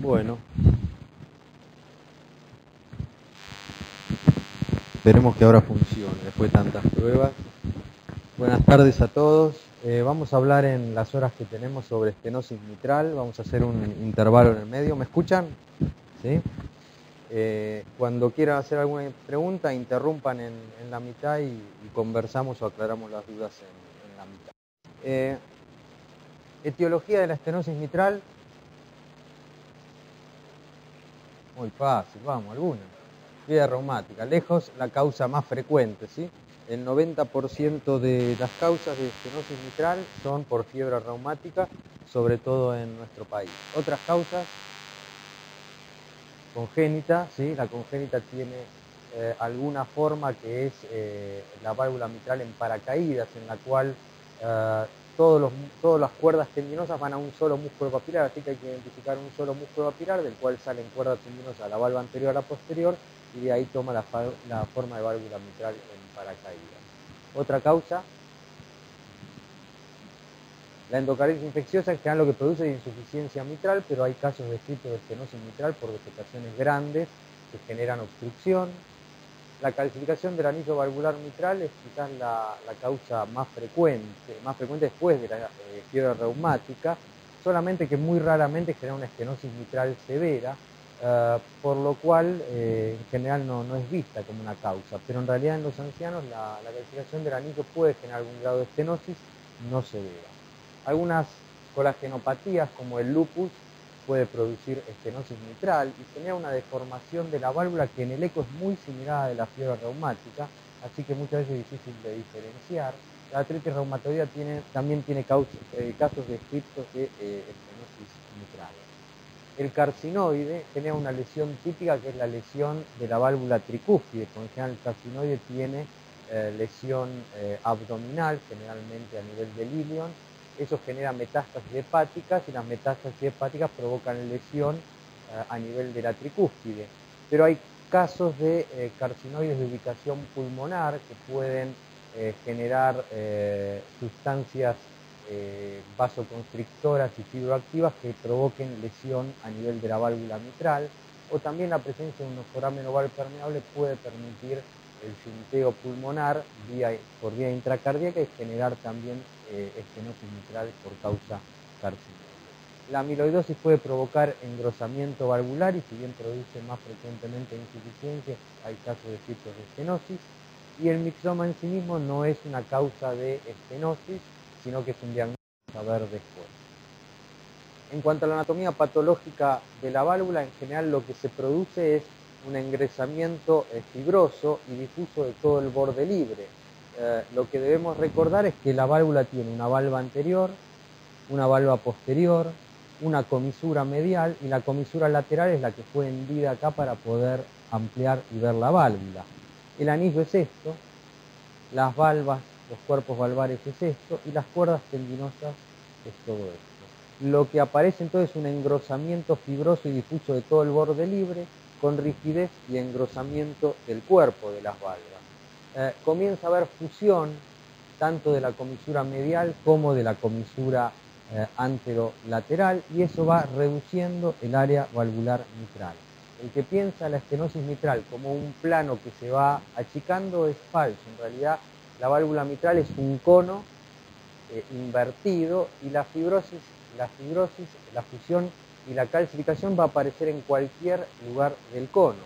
Bueno, esperemos que ahora funcione después de tantas pruebas. Buenas tardes a todos. Vamos a hablar en las horas que tenemos sobre estenosis mitral. Vamos a hacer un intervalo en el medio. ¿Me escuchan? ¿Sí? Cuando quieran hacer alguna pregunta, interrumpan en la mitad y conversamos o aclaramos las dudas en la mitad. Etiología de la estenosis mitral. Muy fácil, vamos, alguna. Fiebre reumática, lejos la causa más frecuente, ¿sí? El 90% de las causas de estenosis mitral son por fiebre reumática, sobre todo en nuestro país. Otras causas, congénita, ¿sí? La congénita tiene alguna forma que es la válvula mitral en paracaídas, en la cual todas las cuerdas tendinosas van a un solo músculo papilar, así que hay que identificar un solo músculo papilar, del cual salen cuerdas tendinosas a la valva anterior a la posterior, y de ahí toma la forma de válvula mitral en paracaídas. Otra causa, la endocarditis infecciosa, en general lo que produce es insuficiencia mitral, pero hay casos descritos de estenosis mitral por defecaciones grandes que generan obstrucción. La calcificación del anillo valvular mitral es quizás la causa más frecuente después de la fiebre reumática, solamente que muy raramente genera una estenosis mitral severa, por lo cual en general no es vista como una causa, pero en realidad en los ancianos la calcificación del anillo puede generar algún grado de estenosis no severa. Algunas colagenopatías como el lupus puede producir estenosis mitral y genera una deformación de la válvula que en el eco es muy similar a la de la fiebre reumática, así que muchas veces es difícil de diferenciar. La artritis reumatoidea también tiene casos descritos de estenosis mitral. El carcinoide genera una lesión típica que es la lesión de la válvula tricúspide. Por general el carcinoide tiene lesión abdominal, generalmente a nivel del ilion. Eso genera metástasis hepáticas y las metástasis hepáticas provocan lesión a nivel de la tricúspide. Pero hay casos de carcinoides de ubicación pulmonar que pueden generar sustancias vasoconstrictoras y fibroactivas que provoquen lesión a nivel de la válvula mitral, o también la presencia de un foramen oval permeable puede permitir el sinteo pulmonar por vía intracardíaca y generar también estenosis mitral por causa carcinoide. La amiloidosis puede provocar engrosamiento valvular y si bien produce más frecuentemente insuficiencia, hay casos de descritos de estenosis. Y el mixoma en sí mismo no es una causa de estenosis, sino que es un diagnóstico a ver después. En cuanto a la anatomía patológica de la válvula, en general lo que se produce es un engrosamiento fibroso y difuso de todo el borde libre. Lo que debemos recordar es que la válvula tiene una valva anterior, una valva posterior, una comisura medial y la comisura lateral es la que fue hendida acá para poder ampliar y ver la válvula. El anillo es esto, las valvas, los cuerpos valvares es esto y las cuerdas tendinosas es todo esto. Lo que aparece entonces es un engrosamiento fibroso y difuso de todo el borde libre con rigidez y engrosamiento del cuerpo de las valvas. Comienza a haber fusión tanto de la comisura medial como de la comisura anterolateral y eso va reduciendo el área valvular mitral. El que piensa la estenosis mitral como un plano que se va achicando es falso. En realidad la válvula mitral es un cono invertido y la fibrosis, la fusión y la calcificación va a aparecer en cualquier lugar del cono.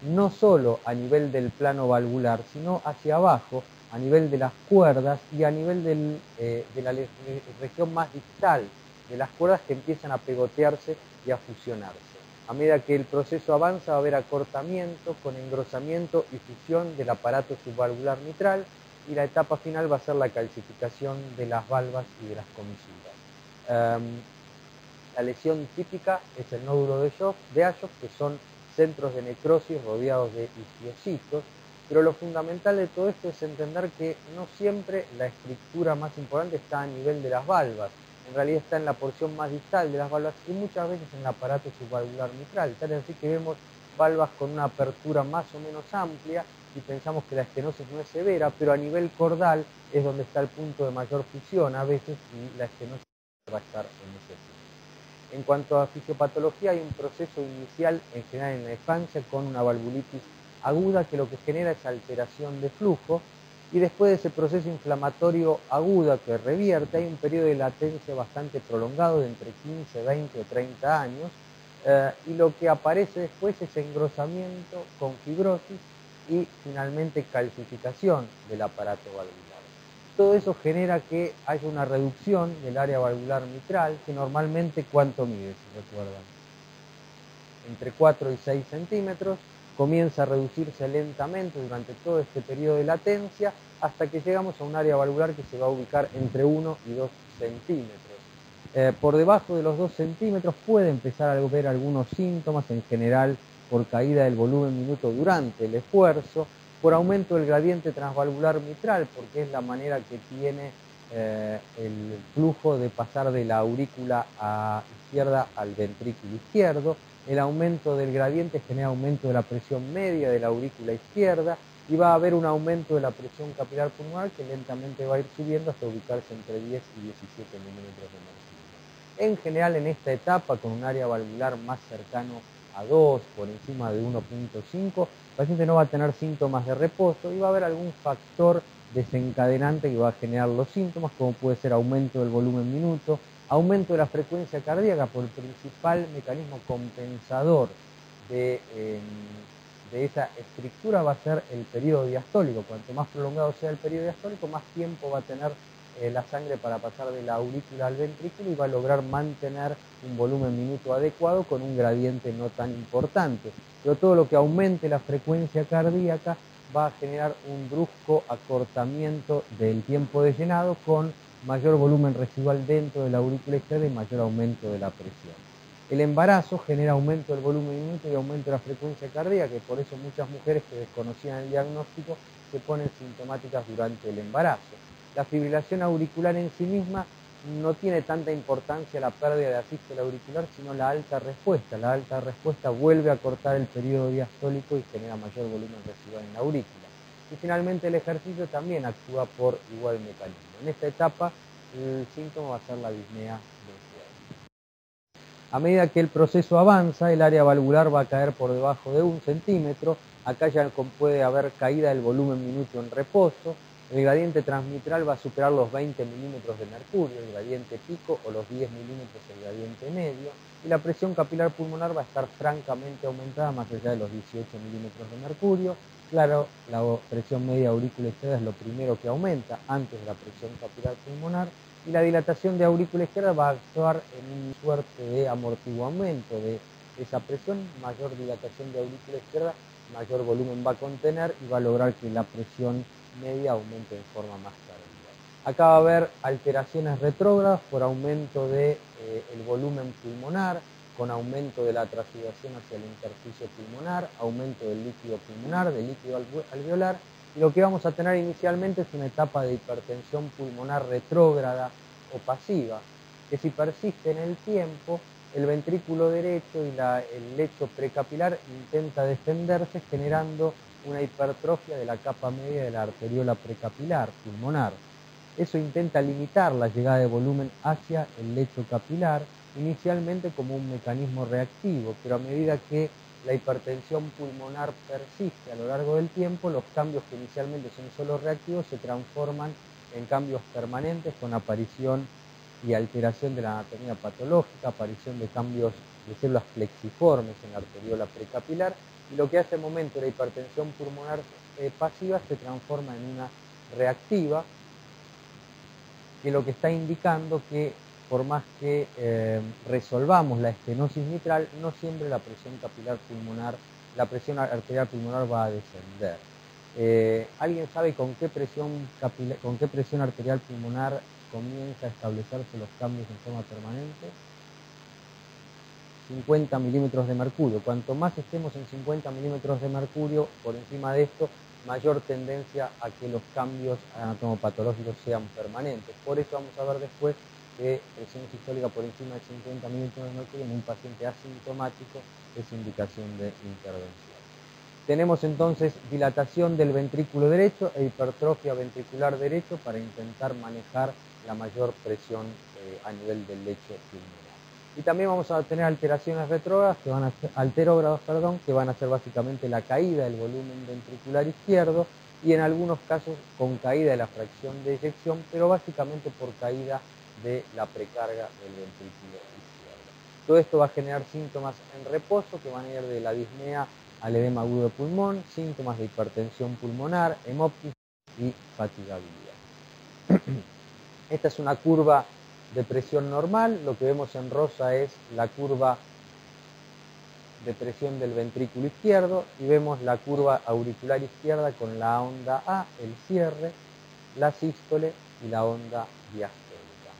No solo a nivel del plano valvular, sino hacia abajo, a nivel de las cuerdas y a nivel de la región más distal de las cuerdas que empiezan a pegotearse y a fusionarse. A medida que el proceso avanza va a haber acortamiento con engrosamiento y fusión del aparato subvalvular mitral y la etapa final va a ser la calcificación de las valvas y de las comisuras. La lesión típica es el nódulo de Aschoff, que son centros de necrosis rodeados de isquiocitos, pero lo fundamental de todo esto es entender que no siempre la estructura más importante está a nivel de las valvas, en realidad está en la porción más distal de las valvas y muchas veces en el aparato subvalvular mitral, tal es así que vemos valvas con una apertura más o menos amplia y pensamos que la estenosis no es severa, pero a nivel cordal es donde está el punto de mayor fusión a veces y la estenosis va a estar en ese punto. En cuanto a fisiopatología, hay un proceso inicial en general en la infancia con una valvulitis aguda que lo que genera es alteración de flujo, y después de ese proceso inflamatorio agudo que revierte, hay un periodo de latencia bastante prolongado de entre 15, 20 o 30 años, y lo que aparece después es engrosamiento con fibrosis y finalmente calcificación del aparato valvular. Todo eso genera que haya una reducción del área valvular mitral, que normalmente, ¿cuánto mide, si recuerdan? Entre 4 y 6 centímetros, comienza a reducirse lentamente durante todo este periodo de latencia, hasta que llegamos a un área valvular que se va a ubicar entre 1 y 2 centímetros. Por debajo de los 2 centímetros puede empezar a ver algunos síntomas, en general por caída del volumen minuto durante el esfuerzo, por aumento del gradiente transvalvular mitral, porque es la manera que tiene el flujo de pasar de la aurícula izquierda al ventrículo izquierdo. El aumento del gradiente genera aumento de la presión media de la aurícula izquierda, y va a haber un aumento de la presión capilar pulmonar que lentamente va a ir subiendo hasta ubicarse entre 10 y 17 milímetros de mercurio. En general, en esta etapa, con un área valvular más cercano a 2, por encima de 1.5, el paciente no va a tener síntomas de reposo y va a haber algún factor desencadenante que va a generar los síntomas, como puede ser aumento del volumen minuto, aumento de la frecuencia cardíaca, por el principal mecanismo compensador de esa estructura va a ser el periodo diastólico. Cuanto más prolongado sea el periodo diastólico, más tiempo va a tener la sangre para pasar de la aurícula al ventrículo y va a lograr mantener un volumen minuto adecuado con un gradiente no tan importante. Pero todo lo que aumente la frecuencia cardíaca va a generar un brusco acortamiento del tiempo de llenado con mayor volumen residual dentro de la aurícula izquierda y mayor aumento de la presión. El embarazo genera aumento del volumen minuto y aumento de la frecuencia cardíaca, y por eso muchas mujeres que desconocían el diagnóstico se ponen sintomáticas durante el embarazo. La fibrilación auricular en sí misma no tiene tanta importancia la pérdida de asístole auricular, sino la alta respuesta. La alta respuesta vuelve a cortar el periodo diastólico y genera mayor volumen residual en la aurícula. Y finalmente el ejercicio también actúa por igual mecanismo. En esta etapa el síntoma va a ser la disnea del sueño. A medida que el proceso avanza, el área valvular va a caer por debajo de 1 centímetro. Acá ya puede haber caída del volumen minuto en reposo. El gradiente transmitral va a superar los 20 milímetros de mercurio, el gradiente pico, o los 10 milímetros el gradiente medio, y la presión capilar pulmonar va a estar francamente aumentada más allá de los 18 milímetros de mercurio. Claro, la presión media aurícula izquierda es lo primero que aumenta antes de la presión capilar pulmonar, y la dilatación de aurícula izquierda va a actuar en una suerte de amortiguamiento de esa presión. Mayor dilatación de aurícula izquierda, mayor volumen va a contener y va a lograr que la presión media aumente de forma más tardía. Acá va a haber alteraciones retrógradas por aumento del volumen pulmonar, con aumento de la transudación hacia el intersticio pulmonar, aumento del líquido pulmonar, del líquido alveolar, y lo que vamos a tener inicialmente es una etapa de hipertensión pulmonar retrógrada o pasiva, que si persiste en el tiempo, el ventrículo derecho y el lecho precapilar intenta defenderse generando una hipertrofia de la capa media de la arteriola precapilar pulmonar. Eso intenta limitar la llegada de volumen hacia el lecho capilar, inicialmente como un mecanismo reactivo, pero a medida que la hipertensión pulmonar persiste a lo largo del tiempo, los cambios que inicialmente son solo reactivos se transforman en cambios permanentes con aparición y alteración de la anatomía patológica, aparición de cambios de células plexiformes en la arteriola precapilar, y lo que hace el momento de la hipertensión pulmonar pasiva se transforma en una reactiva, que lo que está indicando que por más que resolvamos la estenosis mitral, no siempre la presión capilar pulmonar, la presión arterial pulmonar va a descender. ¿Alguien sabe con qué presión arterial pulmonar comienza a establecerse los cambios en forma permanente? 50 milímetros de mercurio. Cuanto más estemos en 50 milímetros de mercurio, por encima de esto, mayor tendencia a que los cambios anatomopatológicos sean permanentes. Por eso vamos a ver después que presión sistólica por encima de 50 milímetros de mercurio en un paciente asintomático es indicación de intervención. Tenemos entonces dilatación del ventrículo derecho e hipertrofia ventricular derecho para intentar manejar la mayor presión a nivel del lecho pulmonar. Y también vamos a tener alteraciones retrógradas que van a ser, alterógradas, perdón, que van a ser básicamente la caída del volumen ventricular izquierdo y en algunos casos con caída de la fracción de eyección, pero básicamente por caída de la precarga del ventrículo izquierdo. Todo esto va a generar síntomas en reposo que van a ir de la disnea al edema agudo de pulmón, síntomas de hipertensión pulmonar, hemoptisis y fatigabilidad. Esta es una curva de presión normal, lo que vemos en rosa es la curva de presión del ventrículo izquierdo y vemos la curva auricular izquierda con la onda A, el cierre, la sístole y la onda diastólica.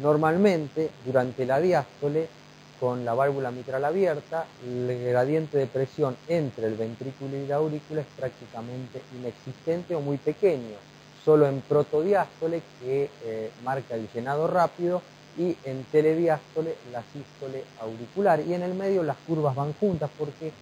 Normalmente, durante la diástole, con la válvula mitral abierta, el gradiente de presión entre el ventrículo y la aurícula es prácticamente inexistente o muy pequeño, solo en protodiástole, que marca el llenado rápido, y en telediástole la sístole auricular, y en el medio las curvas van juntas porque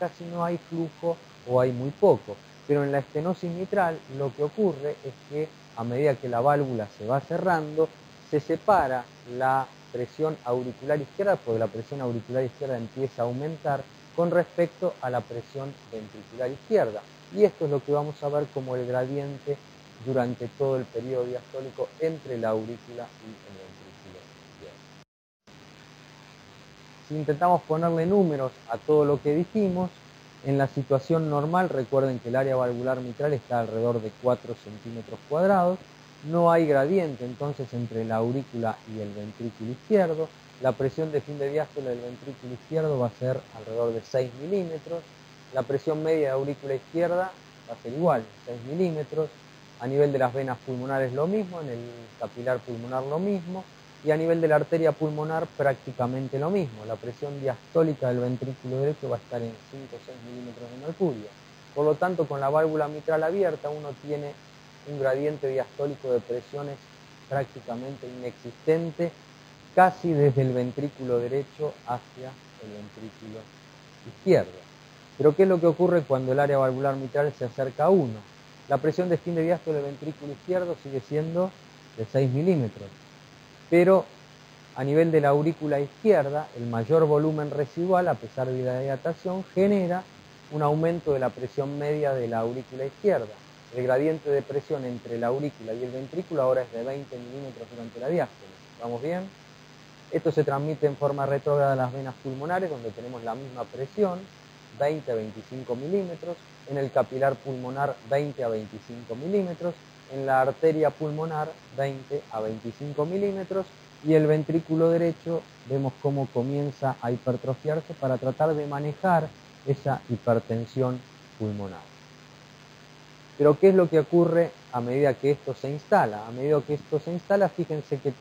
casi no hay flujo o hay muy poco. Pero en la estenosis mitral lo que ocurre es que a medida que la válvula se va cerrando, se separa la presión auricular izquierda, porque la presión auricular izquierda empieza a aumentar con respecto a la presión ventricular izquierda. Y esto es lo que vamos a ver como el gradiente durante todo el periodo diastólico entre la aurícula y el ventrículo izquierdo. Si intentamos ponerle números a todo lo que dijimos, en la situación normal, recuerden que el área valvular mitral está alrededor de 4 centímetros cuadrados, no hay gradiente entonces entre la aurícula y el ventrículo izquierdo, la presión de fin de diástole del ventrículo izquierdo va a ser alrededor de 6 milímetros, la presión media de aurícula izquierda va a ser igual, 6 milímetros, a nivel de las venas pulmonares lo mismo, en el capilar pulmonar lo mismo, y a nivel de la arteria pulmonar prácticamente lo mismo. La presión diastólica del ventrículo derecho va a estar en 5 o 6 milímetros de mercurio. Por lo tanto, con la válvula mitral abierta uno tiene un gradiente diastólico de presiones prácticamente inexistente, casi desde el ventrículo derecho hacia el ventrículo izquierdo. Pero ¿qué es lo que ocurre cuando el área valvular mitral se acerca a 1? La presión de fin de diástole del ventrículo izquierdo sigue siendo de 6 milímetros. Pero a nivel de la aurícula izquierda, el mayor volumen residual, a pesar de la dilatación, genera un aumento de la presión media de la aurícula izquierda. El gradiente de presión entre la aurícula y el ventrículo ahora es de 20 milímetros durante la diástole. ¿Vamos bien? Esto se transmite en forma retrógrada a las venas pulmonares, donde tenemos la misma presión, 20 a 25 milímetros, en el capilar pulmonar 20 a 25 milímetros, en la arteria pulmonar 20 a 25 milímetros, y el ventrículo derecho vemos cómo comienza a hipertrofiarse para tratar de manejar esa hipertensión pulmonar. Pero ¿qué es lo que ocurre a medida que esto se instala? A medida que esto se instala, fíjense que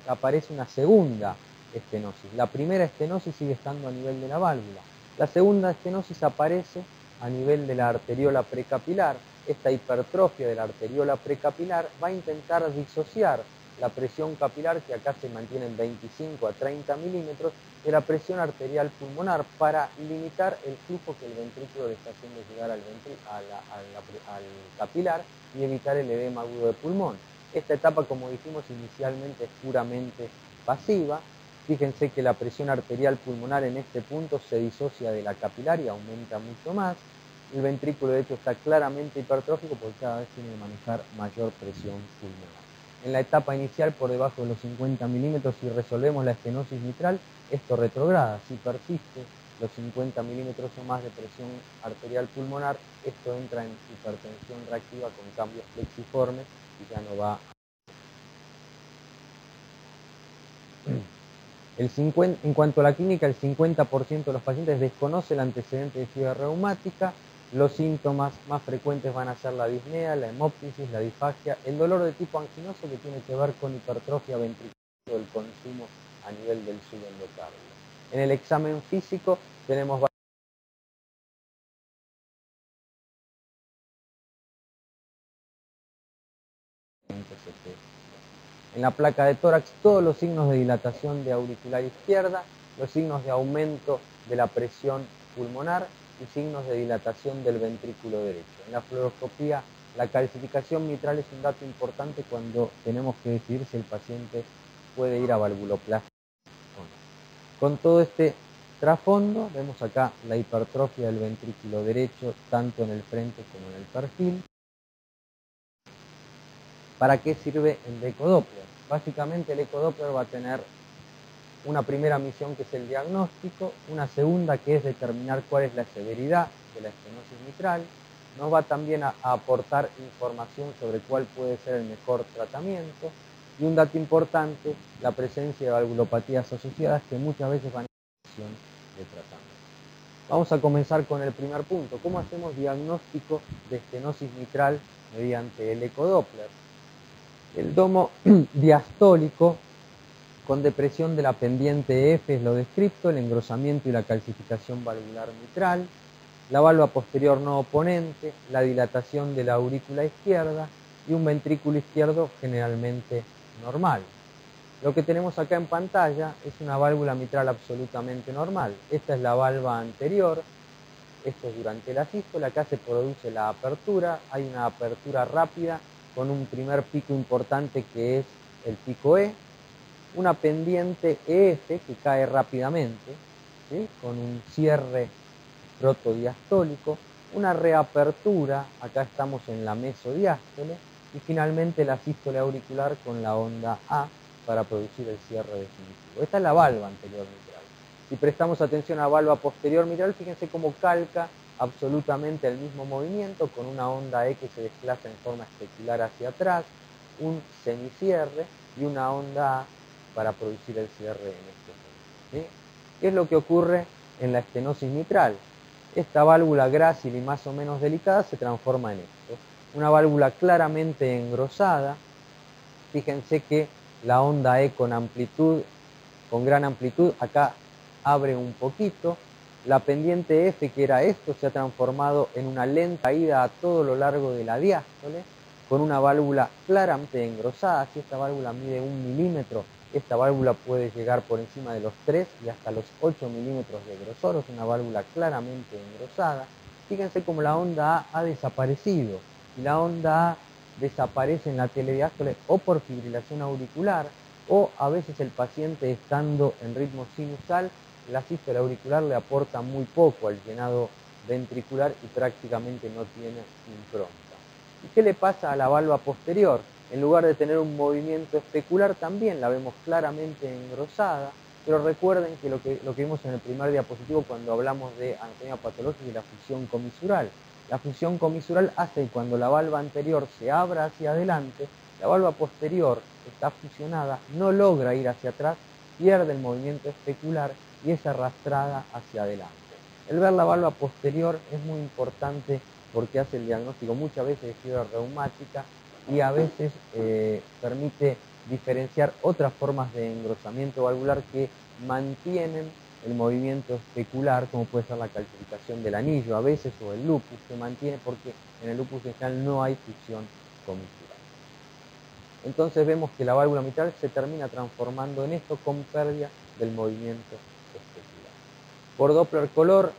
aparece una segunda estenosis. La primera estenosis sigue estando a nivel de la válvula. La segunda estenosis aparece a nivel de la arteriola precapilar. Esta hipertrofia de la arteriola precapilar va a intentar disociar la presión capilar, que acá se mantiene en 25 a 30 milímetros, de la presión arterial pulmonar para limitar el flujo que el ventrículo le está haciendo llegar al capilar y evitar el edema agudo de pulmón. Esta etapa, como dijimos inicialmente, es puramente pasiva. Fíjense que la presión arterial pulmonar en este punto se disocia de la capilar y aumenta mucho más. El ventrículo derecho está claramente hipertrófico porque cada vez tiene que manejar mayor presión pulmonar. En la etapa inicial, por debajo de los 50 milímetros, si resolvemos la estenosis mitral, esto retrograda. Si persiste los 50 milímetros o más de presión arterial pulmonar, esto entra en hipertensión reactiva con cambios flexiformes y ya no va. En cuanto a la clínica, el 50% de los pacientes desconoce el antecedente de fiebre reumática. Los síntomas más frecuentes van a ser la disnea, la hemoptisis, la disfagia, el dolor de tipo anginoso que tiene que ver con hipertrofia ventricular o el consumo a nivel del subendocardio. En el examen físico tenemos en la placa de tórax todos los signos de dilatación de auricular izquierda, los signos de aumento de la presión pulmonar y signos de dilatación del ventrículo derecho. En la fluoroscopía, la calcificación mitral es un dato importante cuando tenemos que decidir si el paciente puede ir a valvuloplastia o no. Con todo este trasfondo, vemos acá la hipertrofia del ventrículo derecho, tanto en el frente como en el perfil. ¿Para qué sirve el ecodoppler? Básicamente el ecodoppler va a tener una primera misión que es el diagnóstico, una segunda que es determinar cuál es la severidad de la estenosis mitral, nos va también a aportar información sobre cuál puede ser el mejor tratamiento y un dato importante, la presencia de valvulopatías asociadas que muchas veces van en función de tratamiento. Vamos a comenzar con el primer punto, ¿cómo hacemos diagnóstico de estenosis mitral mediante el ecodoppler? El domo diastólico con depresión de la pendiente F es lo descripto, el engrosamiento y la calcificación valvular mitral, la valva posterior no oponente, la dilatación de la aurícula izquierda y un ventrículo izquierdo generalmente normal. Lo que tenemos acá en pantalla es una válvula mitral absolutamente normal. Esta es la valva anterior, esto es durante la sístole, acá se produce la apertura, hay una apertura rápida con un primer pico importante que es el pico E, una pendiente EF que cae rápidamente, ¿sí?, con un cierre protodiastólico, una reapertura, acá estamos en la mesodiástole, y finalmente la sístole auricular con la onda A para producir el cierre definitivo. Esta es la valva anterior mitral. Si prestamos atención a la valva posterior mitral, fíjense cómo calca absolutamente el mismo movimiento, con una onda E que se desplaza en forma especular hacia atrás, un semicierre y una onda A para producir el cierre en este punto, ¿sí? ¿Qué es lo que ocurre en la estenosis mitral? Esta válvula grácil y más o menos delicada se transforma en esto. Una válvula claramente engrosada. Fíjense que la onda E con amplitud, con gran amplitud, acá abre un poquito. La pendiente F, que era esto, se ha transformado en una lenta ida a todo lo largo de la diástole, con una válvula claramente engrosada. Si esta válvula mide 1 milímetro, esta válvula puede llegar por encima de los 3 y hasta los 8 milímetros de grosor. Es una válvula claramente engrosada. Fíjense cómo la onda A ha desaparecido, y la onda A desaparece en la telediástole o por fibrilación auricular, o a veces el paciente estando en ritmo sinusal, la sístole auricular le aporta muy poco al llenado ventricular y prácticamente no tiene impronta. ¿Y qué le pasa a la valva posterior? En lugar de tener un movimiento especular, también la vemos claramente engrosada, pero recuerden que lo que vimos en el primer diapositivo cuando hablamos de anatomía patológica y la fusión comisural. La fusión comisural hace que cuando la valva anterior se abra hacia adelante, la valva posterior está fusionada, no logra ir hacia atrás, pierde el movimiento especular y es arrastrada hacia adelante. El ver la valva posterior es muy importante porque hace el diagnóstico muchas veces de fiebre reumática y a veces permite diferenciar otras formas de engrosamiento valvular que mantienen el movimiento especular, como puede ser la calcificación del anillo a veces, o el lupus, se mantiene porque en el lupus en general no hay fusión comisural. Entonces vemos que la válvula mitral se termina transformando en esto con pérdida del movimiento especular. Por Doppler color,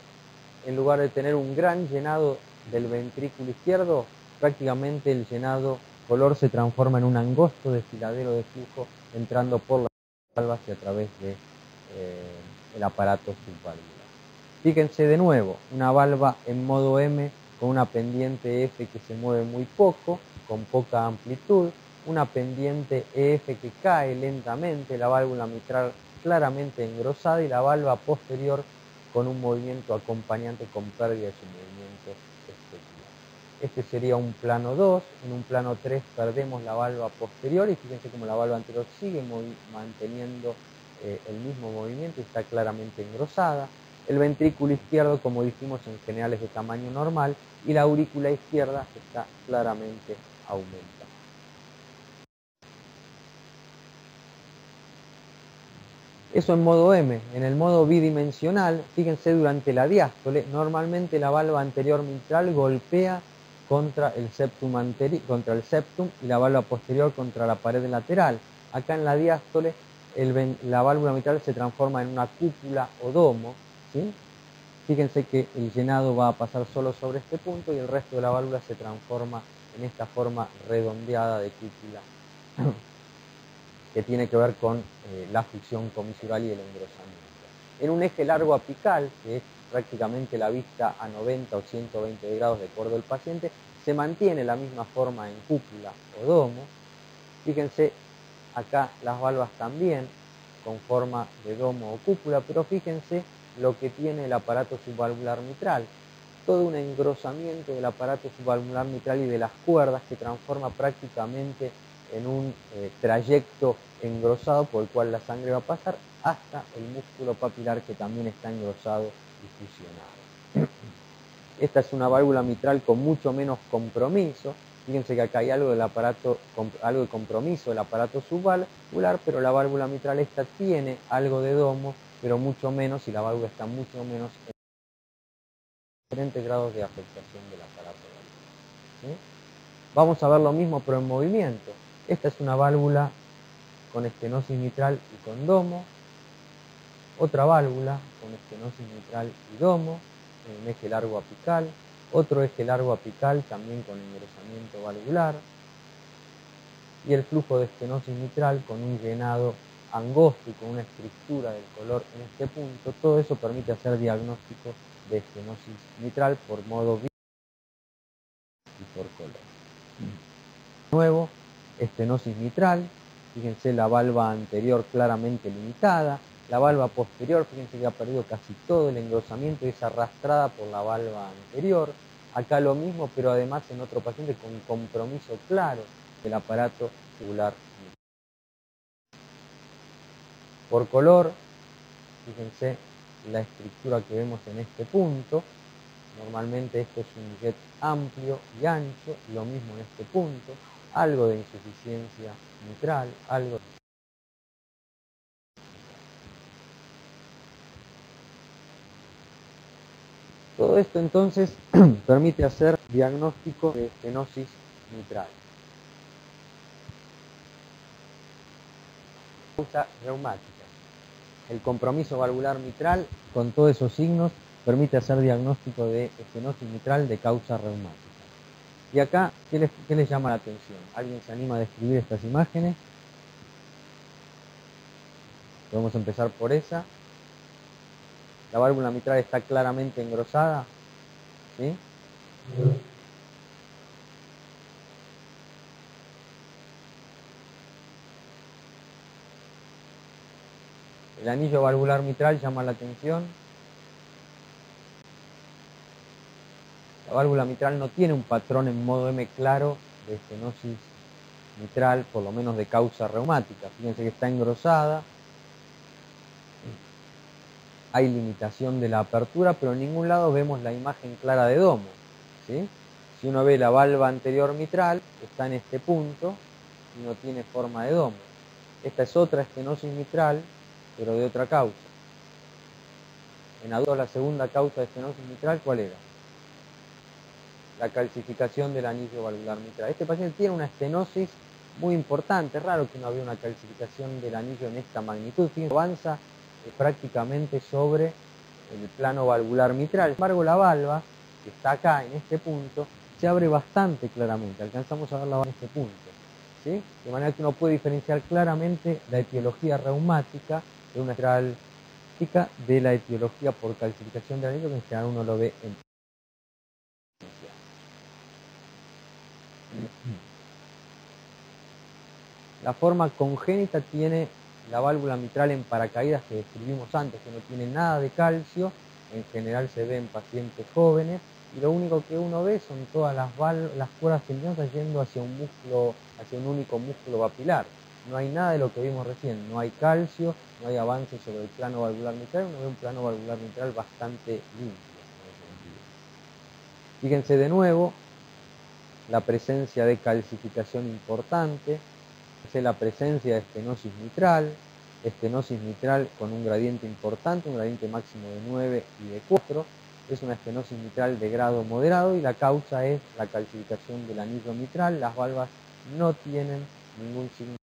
en lugar de tener un gran llenado del ventrículo izquierdo, prácticamente el llenado color se transforma en un angosto desfiladero de flujo entrando por las valvas y a través de el aparato subvalvular. Fíjense de nuevo, una valva en modo M con una pendiente F que se mueve muy poco, con poca amplitud, una pendiente EF que cae lentamente, la válvula mitral claramente engrosada y la valva posterior con un movimiento acompañante con pérdida de su movimiento especular. Este sería un plano 2, en un plano 3 perdemos la valva posterior y fíjense como la valva anterior sigue manteniendo el mismo movimiento y está claramente engrosada. El ventrículo izquierdo, como dijimos, en general es de tamaño normal y la aurícula izquierda está claramente aumentada. Eso en modo M. En el modo bidimensional, fíjense, durante la diástole, normalmente la valva anterior mitral golpea contra el septum y la valva posterior contra la pared lateral. Acá en la diástole, la válvula mitral se transforma en una cúpula o domo, ¿sí? Fíjense que el llenado va a pasar solo sobre este punto y el resto de la válvula se transforma en esta forma redondeada de cúpula que tiene que ver con la fusión comisural y el engrosamiento. En un eje largo apical, que es prácticamente la vista a 90 o 120 grados de acuerdo al paciente, se mantiene la misma forma en cúpula o domo. Fíjense, acá las valvas también con forma de domo o cúpula, pero fíjense lo que tiene el aparato subvalvular mitral. Todo un engrosamiento del aparato subvalvular mitral y de las cuerdas que transforma prácticamente en un trayecto engrosado por el cual la sangre va a pasar hasta el músculo papilar, que también está engrosado y fusionado. Esta es una válvula mitral con mucho menos compromiso. Fíjense que acá hay algo de compromiso del aparato subvalvular, pero la válvula mitral esta tiene algo de domo, pero mucho menos, y la válvula está mucho menos en diferentes grados de afectación del aparato valvular. ¿Sí? Vamos a ver lo mismo pero en movimiento. Esta es una válvula con estenosis mitral y con domo. Otra válvula con estenosis mitral y domo, en un eje largo apical. Otro eje largo apical también con engrosamiento valvular. Y el flujo de estenosis mitral con un llenado angosto y con una estructura del color en este punto. Todo eso permite hacer diagnóstico de estenosis mitral por modo y por color. De nuevo, estenosis mitral. Fíjense la valva anterior claramente limitada. La valva posterior, fíjense que ha perdido casi todo el engrosamiento y es arrastrada por la valva anterior. Acá lo mismo, pero además en otro paciente con compromiso claro del aparato valvular. Por color, fíjense la estructura que vemos en este punto. Normalmente esto es un jet amplio y ancho, lo mismo en este punto. Algo de insuficiencia mitral, algo de... Todo esto entonces permite hacer diagnóstico de estenosis mitral. Causa reumática. El compromiso valvular mitral con todos esos signos permite hacer diagnóstico de estenosis mitral de causa reumática. Y acá, ¿qué les llama la atención? ¿Alguien se anima a describir estas imágenes? Podemos empezar por esa. La válvula mitral está claramente engrosada, ¿sí? El anillo valvular mitral llama la atención. La válvula mitral no tiene un patrón en modo M claro de estenosis mitral, por lo menos de causa reumática. Fíjense que está engrosada. Hay limitación de la apertura, pero en ningún lado vemos la imagen clara de domo, ¿sí? Si uno ve la valva anterior mitral, está en este punto y no tiene forma de domo. Esta es otra estenosis mitral, pero de otra causa. En adultos, la segunda causa de estenosis mitral, ¿cuál era? La calcificación del anillo valvular mitral. Este paciente tiene una estenosis muy importante. Es raro que no vea una calcificación del anillo en esta magnitud. Fíjense, avanza prácticamente sobre el plano valvular mitral. Sin embargo, la valva, que está acá en este punto, se abre bastante claramente. Alcanzamos a ver la valva en este punto, ¿sí? De manera que uno puede diferenciar claramente la etiología reumática de una mitral de la etiología por calcificación del anillo, que en general uno lo ve en... La forma congénita tiene la válvula mitral en paracaídas que describimos antes, que no tiene nada de calcio. En general se ve en pacientes jóvenes y lo único que uno ve son todas las cuerdas tendinosas yendo hacia un músculo, hacia un único músculo papilar. No hay nada de lo que vimos recién, no hay calcio, no hay avance sobre el plano valvular mitral, uno ve un plano valvular mitral bastante limpio. Fíjense de nuevo la presencia de calcificación importante. La presencia de estenosis mitral con un gradiente importante, un gradiente máximo de 9 y de 4. Es una estenosis mitral de grado moderado y la causa es la calcificación del anillo mitral. Las valvas no tienen ningún signo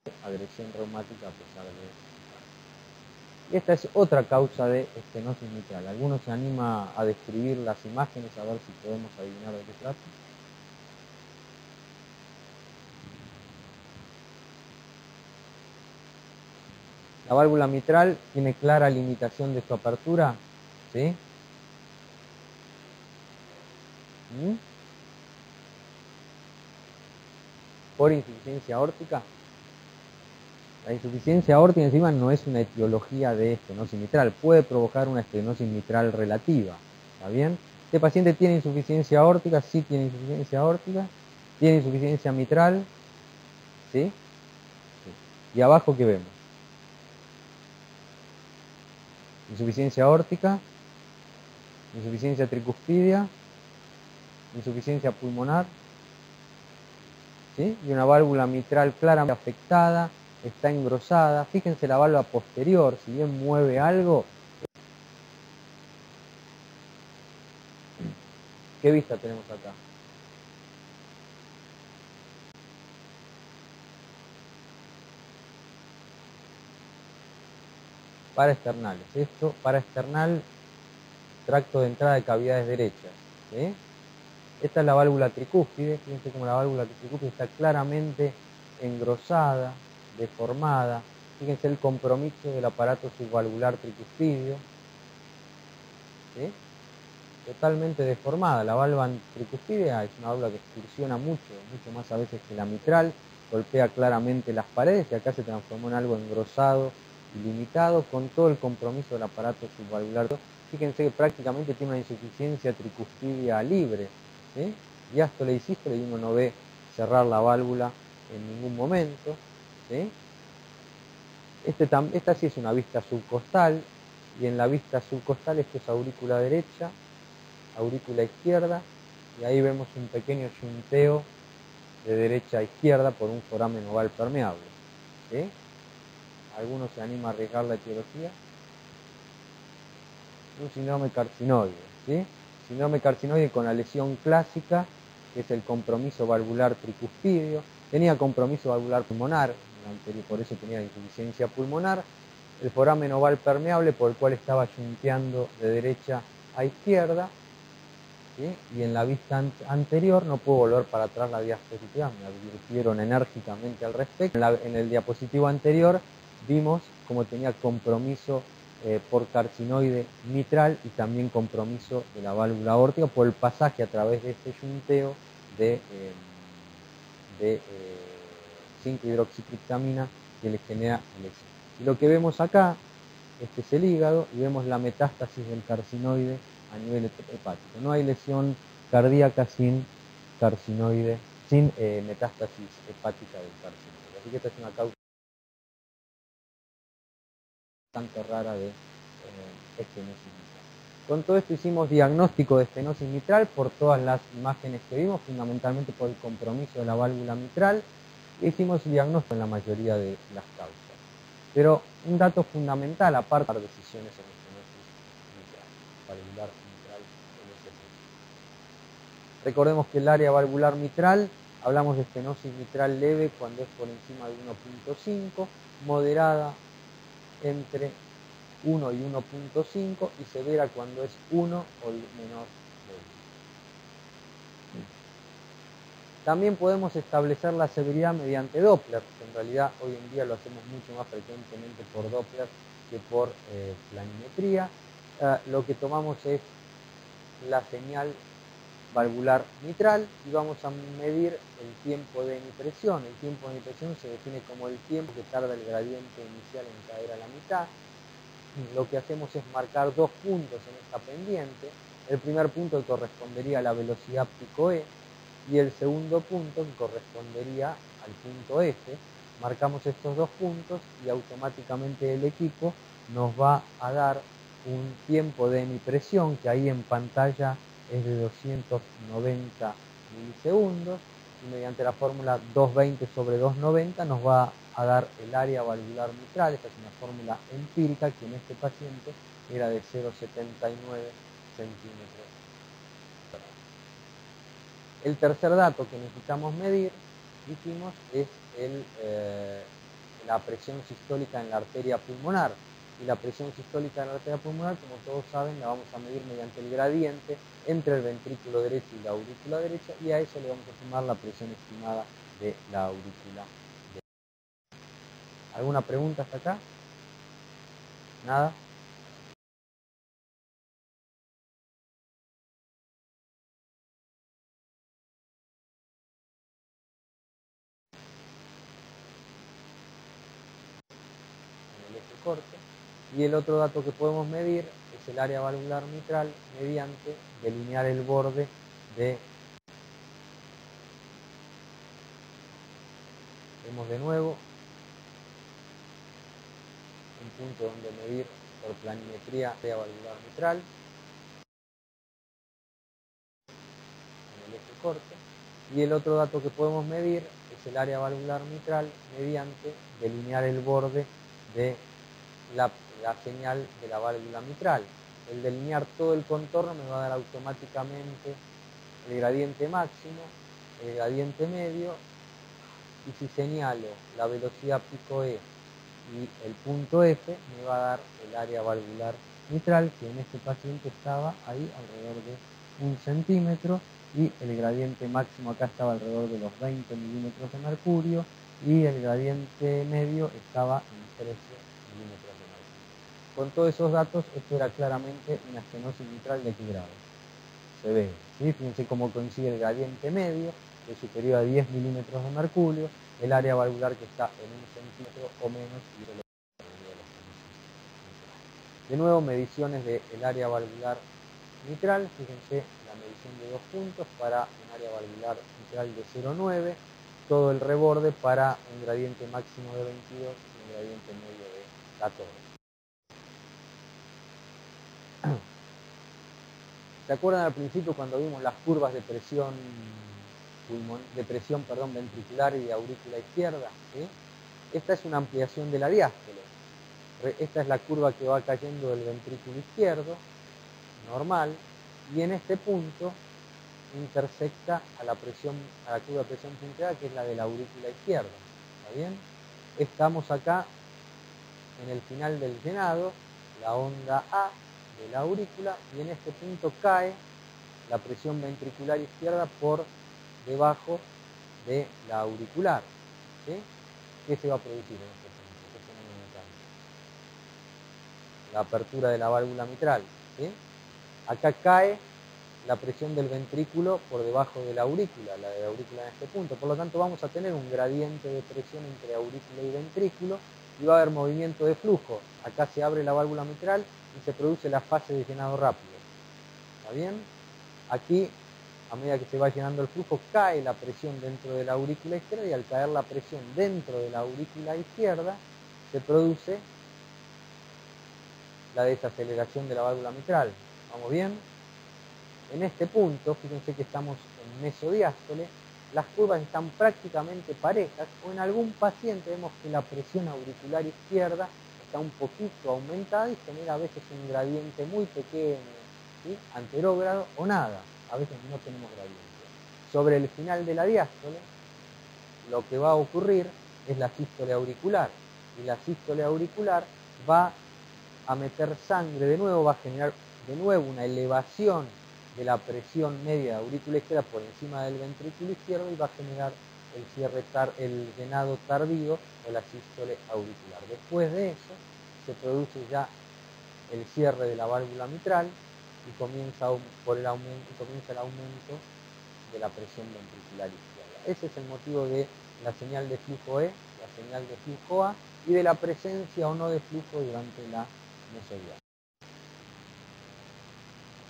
de agresión reumática a pesar de... Y esta es otra causa de estenosis mitral. ¿Alguno se anima a describir las imágenes a ver si podemos adivinar de qué trata? La válvula mitral tiene clara limitación de su apertura, ¿sí? ¿Mm? Por insuficiencia aórtica. La insuficiencia aórtica encima no es una etiología de estenosis mitral, puede provocar una estenosis mitral relativa, ¿está bien? Este paciente tiene insuficiencia aórtica, sí tiene insuficiencia aórtica, tiene insuficiencia mitral, ¿sí? Sí. Y abajo, ¿qué vemos? Insuficiencia aórtica, insuficiencia tricuspidia, insuficiencia pulmonar, ¿sí? Y una válvula mitral claramente afectada, está engrosada. Fíjense la válvula posterior, si bien mueve algo. ¿Qué vista tenemos acá? Paraesternales. Esto, paraesternal, tracto de entrada de cavidades derechas, ¿sí? Esta es la válvula tricúspide. Fíjense cómo la válvula tricúspide está claramente engrosada, deformada. Fíjense el compromiso del aparato subvalvular tricuspidio, ¿sí? Totalmente deformada. La válvula tricuspidea es una válvula que excursiona mucho más a veces que la mitral, golpea claramente las paredes y acá se transformó en algo engrosado y limitado con todo el compromiso del aparato subvalvular. Fíjense que prácticamente tiene una insuficiencia tricuspidia libre, ¿sí? Diástole y sístole, y uno no ve cerrar la válvula en ningún momento, ¿sí? Esta sí es una vista subcostal, y en la vista subcostal esto es aurícula derecha, aurícula izquierda, y ahí vemos un pequeño yunteo de derecha a izquierda por un foramen oval permeable, ¿sí? ¿Alguno se anima a arriesgar la etiología? Un síndrome carcinoide, ¿sí? Síndrome carcinoide con la lesión clásica, que es el compromiso valvular tricuspidio. Tenía compromiso valvular pulmonar, por eso tenía insuficiencia pulmonar. El foramen oval permeable por el cual estaba yunteando de derecha a izquierda, ¿sí? Y en la vista anterior, no puedo volver para atrás la diapositiva, me advirtieron enérgicamente al respecto. En el diapositivo anterior vimos cómo tenía compromiso por carcinoide mitral y también compromiso de la válvula aórtica por el pasaje a través de este yunteo de 5-hidroxitriptamina que le genera lesión. Y lo que vemos acá, este es el hígado, y vemos la metástasis del carcinoide a nivel hepático. No hay lesión cardíaca sin carcinoide, sin metástasis hepática del carcinoide. Así que esta es una causa bastante rara de estenosis mitral. Con todo esto hicimos diagnóstico de estenosis mitral por todas las imágenes que vimos, fundamentalmente por el compromiso de la válvula mitral, e hicimos diagnóstico en la mayoría de las causas. Pero un dato fundamental, aparte de las decisiones en estenosis mitral, valvular mitral LSP. Recordemos que el área valvular mitral, hablamos de estenosis mitral leve cuando es por encima de 1.5, moderada entre 1 y 1.5 y severa cuando es 1 o menor de 1. También podemos establecer la severidad mediante Doppler, que en realidad hoy en día lo hacemos mucho más frecuentemente por Doppler que por planimetría. Lo que tomamos es la señal valvular mitral y vamos a medir el tiempo de impresión. El tiempo de impresión se define como el tiempo que tarda el gradiente inicial en caer a la mitad. Lo que hacemos es marcar dos puntos en esta pendiente. El primer punto correspondería a la velocidad pico E y el segundo punto correspondería al punto F. Marcamos estos dos puntos y automáticamente el equipo nos va a dar un tiempo de hemipresión que ahí en pantalla es de 290 milisegundos y mediante la fórmula 220 sobre 290 nos va a dar el área valvular mitral. Esta es una fórmula empírica que en este paciente era de 0,79 centímetros. El tercer dato que necesitamos medir, dijimos, es la presión sistólica en la arteria pulmonar. Y la presión sistólica en la arteria pulmonar, como todos saben, la vamos a medir mediante el gradiente entre el ventrículo derecho y la aurícula derecha, y a eso le vamos a sumar la presión estimada de la aurícula derecha. ¿Alguna pregunta hasta acá? Nada. En el eje corte. Y el otro dato que podemos medir es el área valvular mitral mediante delinear el borde de... Vemos de nuevo un punto donde medir por planimetría área valvular mitral en el eje corte. Y el otro dato que podemos medir es el área valvular mitral mediante delinear el borde de la señal de la válvula mitral. El delinear todo el contorno me va a dar automáticamente el gradiente máximo, el gradiente medio, y si señalo la velocidad pico E y el punto F, me va a dar el área valvular mitral, que en este paciente estaba ahí alrededor de 1 centímetro, y el gradiente máximo acá estaba alrededor de los 20 milímetros de mercurio, y el gradiente medio estaba en 13 milímetros de mercurio. Con todos esos datos, esto era claramente una estenosis mitral de qué grado. Se ve, ¿sí? Fíjense cómo coincide el gradiente medio, que es superior a 10 milímetros de mercurio, el área valvular que está en 1 centímetro o menos, y de nuevo, mediciones del área valvular mitral. Fíjense la medición de 2 puntos para un área valvular mitral de 0,9, todo el reborde para un gradiente máximo de 22 y un gradiente medio de 14. ¿Se acuerdan al principio cuando vimos las curvas de presión, ventricular y de aurícula izquierda? ¿Sí? Esta es una ampliación de la diástole. Esta es la curva que va cayendo del ventrículo izquierdo, normal, y en este punto intersecta a la curva de presión punteada, que es la de la aurícula izquierda. ¿Está bien? Estamos acá en el final del llenado, la onda A de la aurícula, y en este punto cae la presión ventricular izquierda por debajo de la auricular. ¿Sí? ¿Qué se va a producir en este punto? ¿Qué fenómeno mecánico? La apertura de la válvula mitral. ¿Sí? Acá cae la presión del ventrículo por debajo de la aurícula, la de la aurícula en este punto. Por lo tanto, vamos a tener un gradiente de presión entre aurícula y ventrículo, y va a haber movimiento de flujo. Acá se abre la válvula mitral y se produce la fase de llenado rápido. ¿Está bien? Aquí, a medida que se va llenando el flujo, cae la presión dentro de la aurícula izquierda, y al caer la presión dentro de la aurícula izquierda, se produce la desaceleración de la válvula mitral. ¿Vamos bien? En este punto, fíjense que estamos en mesodiástole, las curvas están prácticamente parejas, o en algún paciente vemos que la presión auricular izquierda está un poquito aumentada y genera a veces un gradiente muy pequeño, ¿sí? Anterógrado o nada, a veces no tenemos gradiente. Sobre el final de la diástole, lo que va a ocurrir es la sístole auricular, y la sístole auricular va a meter sangre de nuevo, va a generar de nuevo una elevación de la presión media de aurícula izquierda por encima del ventrículo izquierdo, y va a generar el llenado tardío o la sístole auricular. Después de eso se produce ya el cierre de la válvula mitral y comienza el aumento de la presión ventricular izquierda. Ese es el motivo de la señal de flujo E, la señal de flujo A, y de la presencia o no de flujo durante la mesodiástole.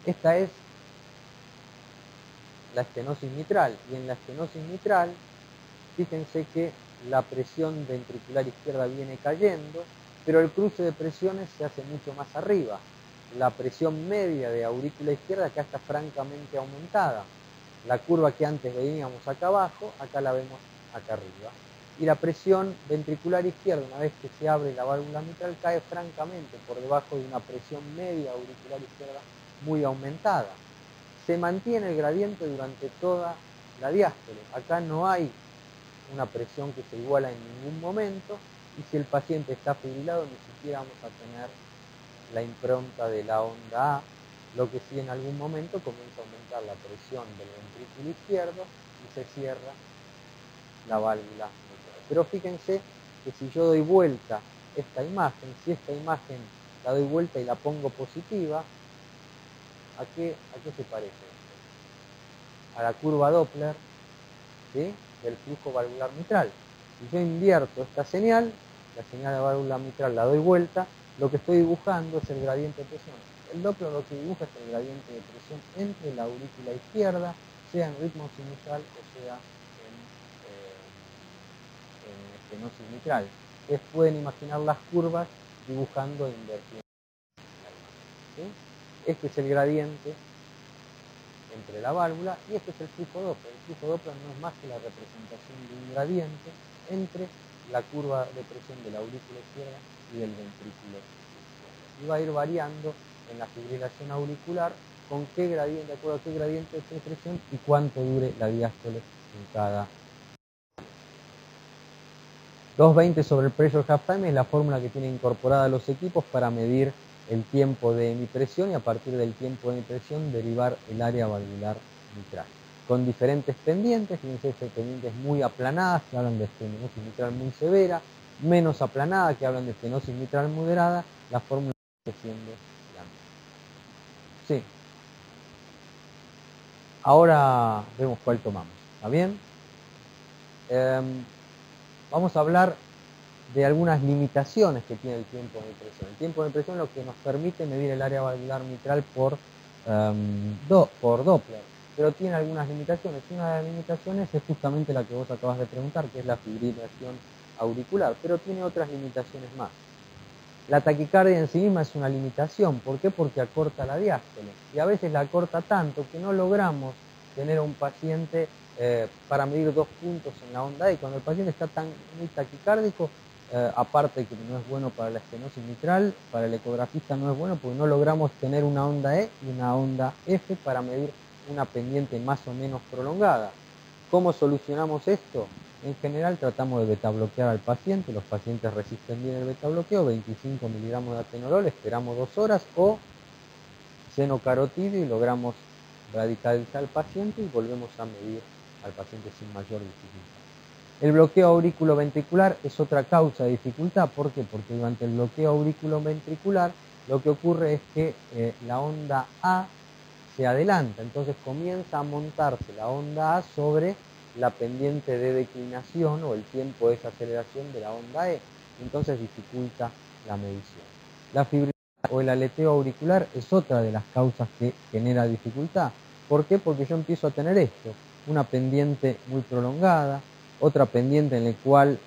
Esta es la estenosis mitral, y en la estenosis mitral, fíjense que la presión ventricular izquierda viene cayendo, pero el cruce de presiones se hace mucho más arriba. La presión media de aurícula izquierda acá está francamente aumentada. La curva que antes veíamos acá abajo, acá la vemos acá arriba. Y la presión ventricular izquierda, una vez que se abre la válvula mitral, cae francamente por debajo de una presión media auricular izquierda muy aumentada. Se mantiene el gradiente durante toda la diástole. Acá no hay una presión que se iguala en ningún momento, y si el paciente está fibrilado ni siquiera vamos a tener la impronta de la onda A, lo que sí en algún momento comienza a aumentar la presión del ventrículo izquierdo y se cierra la válvula mitral. Pero fíjense que si yo doy vuelta esta imagen, si esta imagen la doy vuelta y la pongo positiva, ¿a qué se parece esto? A la curva Doppler, ¿sí?, del flujo valvular mitral. Si yo invierto esta señal, la señal de válvula mitral la doy vuelta, lo que estoy dibujando es el gradiente de presión. El Doppler lo que dibuja es el gradiente de presión entre la aurícula izquierda, sea en ritmo sinusal o sea en estenosis mitral. Ustedes pueden imaginar las curvas dibujando inversión. ¿Sí? Este es el gradiente entre la válvula y este es el flujo Doppler. El flujo Doppler no es más que la representación de un gradiente entre la curva de presión de la aurícula izquierda y del ventrículo izquierdo. Y va a ir variando en la fibrilación auricular con qué gradiente, de acuerdo a qué gradiente de presión y cuánto dure la diástole en cada. 220 sobre el pressure half time es la fórmula que tienen incorporada los equipos para medir el tiempo de hemipresión y a partir del tiempo de hemipresión derivar el área valvular mitral. Con diferentes pendientes, fíjense, pendientes muy aplanadas que hablan de estenosis mitral muy severa, menos aplanada que hablan de estenosis mitral moderada, la fórmula sigue siendo la misma. Sí. Ahora vemos cuál tomamos. ¿Está bien? Vamos a hablar de algunas limitaciones que tiene el tiempo de presión. El tiempo de presión es lo que nos permite medir el área valvular mitral por Doppler, pero tiene algunas limitaciones. Una de las limitaciones es justamente la que vos acabas de preguntar, que es la fibrilación auricular, pero tiene otras limitaciones más. La taquicardia en sí misma es una limitación. ¿Por qué? Porque acorta la diástole y a veces la acorta tanto que no logramos tener a un paciente para medir 2 puntos en la onda E. Cuando el paciente está muy taquicárdico, aparte que no es bueno para la estenosis mitral, para el ecografista no es bueno porque no logramos tener una onda E y una onda F para medir una pendiente más o menos prolongada. ¿Cómo solucionamos esto? En general tratamos de betabloquear al paciente, los pacientes resisten bien el betabloqueo, 25 miligramos de atenolol, esperamos 2 horas, o seno carotidio y logramos radicalizar al paciente y volvemos a medir al paciente sin mayor dificultad. El bloqueo auriculoventricular es otra causa de dificultad. ¿Por qué? Porque durante el bloqueo auriculoventricular lo que ocurre es que la onda A se adelanta, entonces comienza a montarse la onda A sobre la pendiente de declinación o el tiempo de desaceleración de la onda E, entonces dificulta la medición. La fibrilación o el aleteo auricular es otra de las causas que genera dificultad. ¿Por qué? Porque yo empiezo a tener esto, una pendiente muy prolongada, otra pendiente en la cual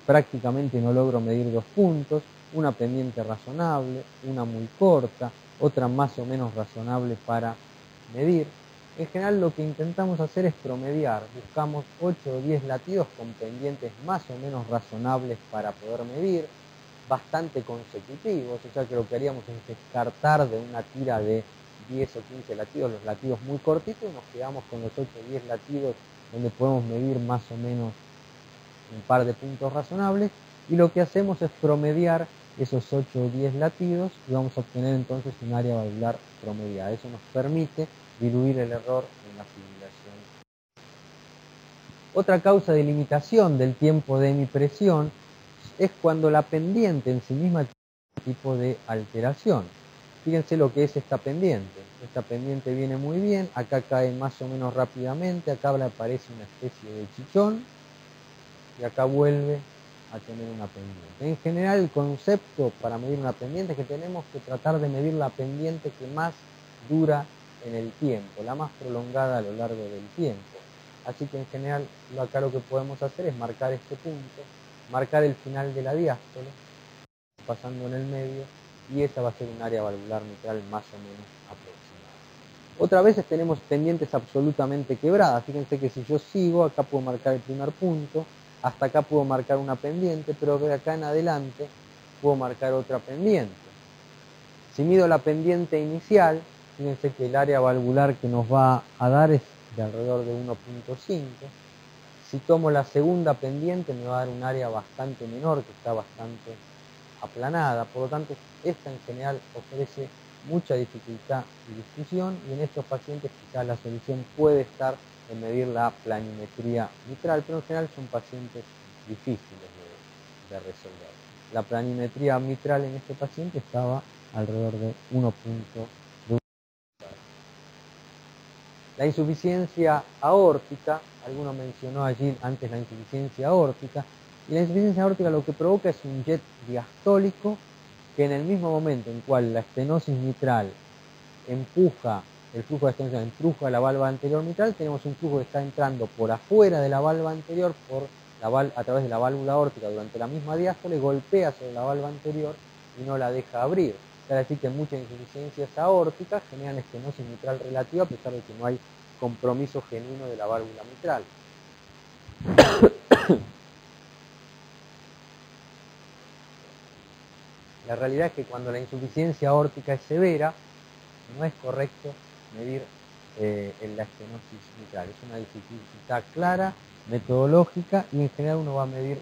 prácticamente no logro medir 2 puntos, una pendiente razonable, una muy corta, otra más o menos razonable para medir. En general lo que intentamos hacer es promediar, buscamos 8 o 10 latidos con pendientes más o menos razonables para poder medir, bastante consecutivos, o sea que lo que haríamos es descartar de una tira de 10 o 15 latidos los latidos muy cortitos y nos quedamos con los 8 o 10 latidos donde podemos medir más o menos un par de puntos razonables, y lo que hacemos es promediar esos 8 o 10 latidos y vamos a obtener entonces un área valvular promediada. Eso nos permite diluir el error en la fibrilación. Otra causa de limitación del tiempo de hemipresión es cuando la pendiente en sí misma tiene un tipo de alteración. Fíjense lo que es esta pendiente. Esta pendiente viene muy bien, acá cae más o menos rápidamente, acá le aparece una especie de chichón y acá vuelve a tener una pendiente. En general el concepto para medir una pendiente es que tenemos que tratar de medir la pendiente que más dura en el tiempo, la más prolongada a lo largo del tiempo. Así que en general acá lo que podemos hacer es marcar este punto, marcar el final de la diástole, pasando en el medio, y esa va a ser un área valvular mitral más o menos aproximada. Otras veces tenemos pendientes absolutamente quebradas. Fíjense que si yo sigo, acá puedo marcar el primer punto, hasta acá puedo marcar una pendiente, pero de acá en adelante puedo marcar otra pendiente. Si mido la pendiente inicial, fíjense que el área valvular que nos va a dar es de alrededor de 1.5. Si tomo la segunda pendiente me va a dar un área bastante menor, que está bastante aplanada. Por lo tanto, esta en general ofrece mucha dificultad y discusión, y en estos pacientes quizás la solución puede estar en medir la planimetría mitral, pero en general son pacientes difíciles de resolver. la planimetría mitral en este paciente estaba alrededor de 1.2. La insuficiencia aórtica, alguno mencionó allí antes la insuficiencia aórtica, y la insuficiencia aórtica lo que provoca es un jet diastólico que en el mismo momento en cual la estenosis mitral empuja, el flujo de estenosis empuja la válvula anterior mitral, tenemos un flujo que está entrando por afuera de la válvula anterior, a través de la válvula aórtica durante la misma diástole, golpea sobre la válvula anterior y no la deja abrir. Es decir, que muchas insuficiencias aórticas generan estenosis mitral relativa a pesar de que no hay compromiso genuino de la válvula mitral. La realidad es que cuando la insuficiencia aórtica es severa, no es correcto medir la estenosis mitral. Es una dificultad clara, metodológica, y en general uno va a medir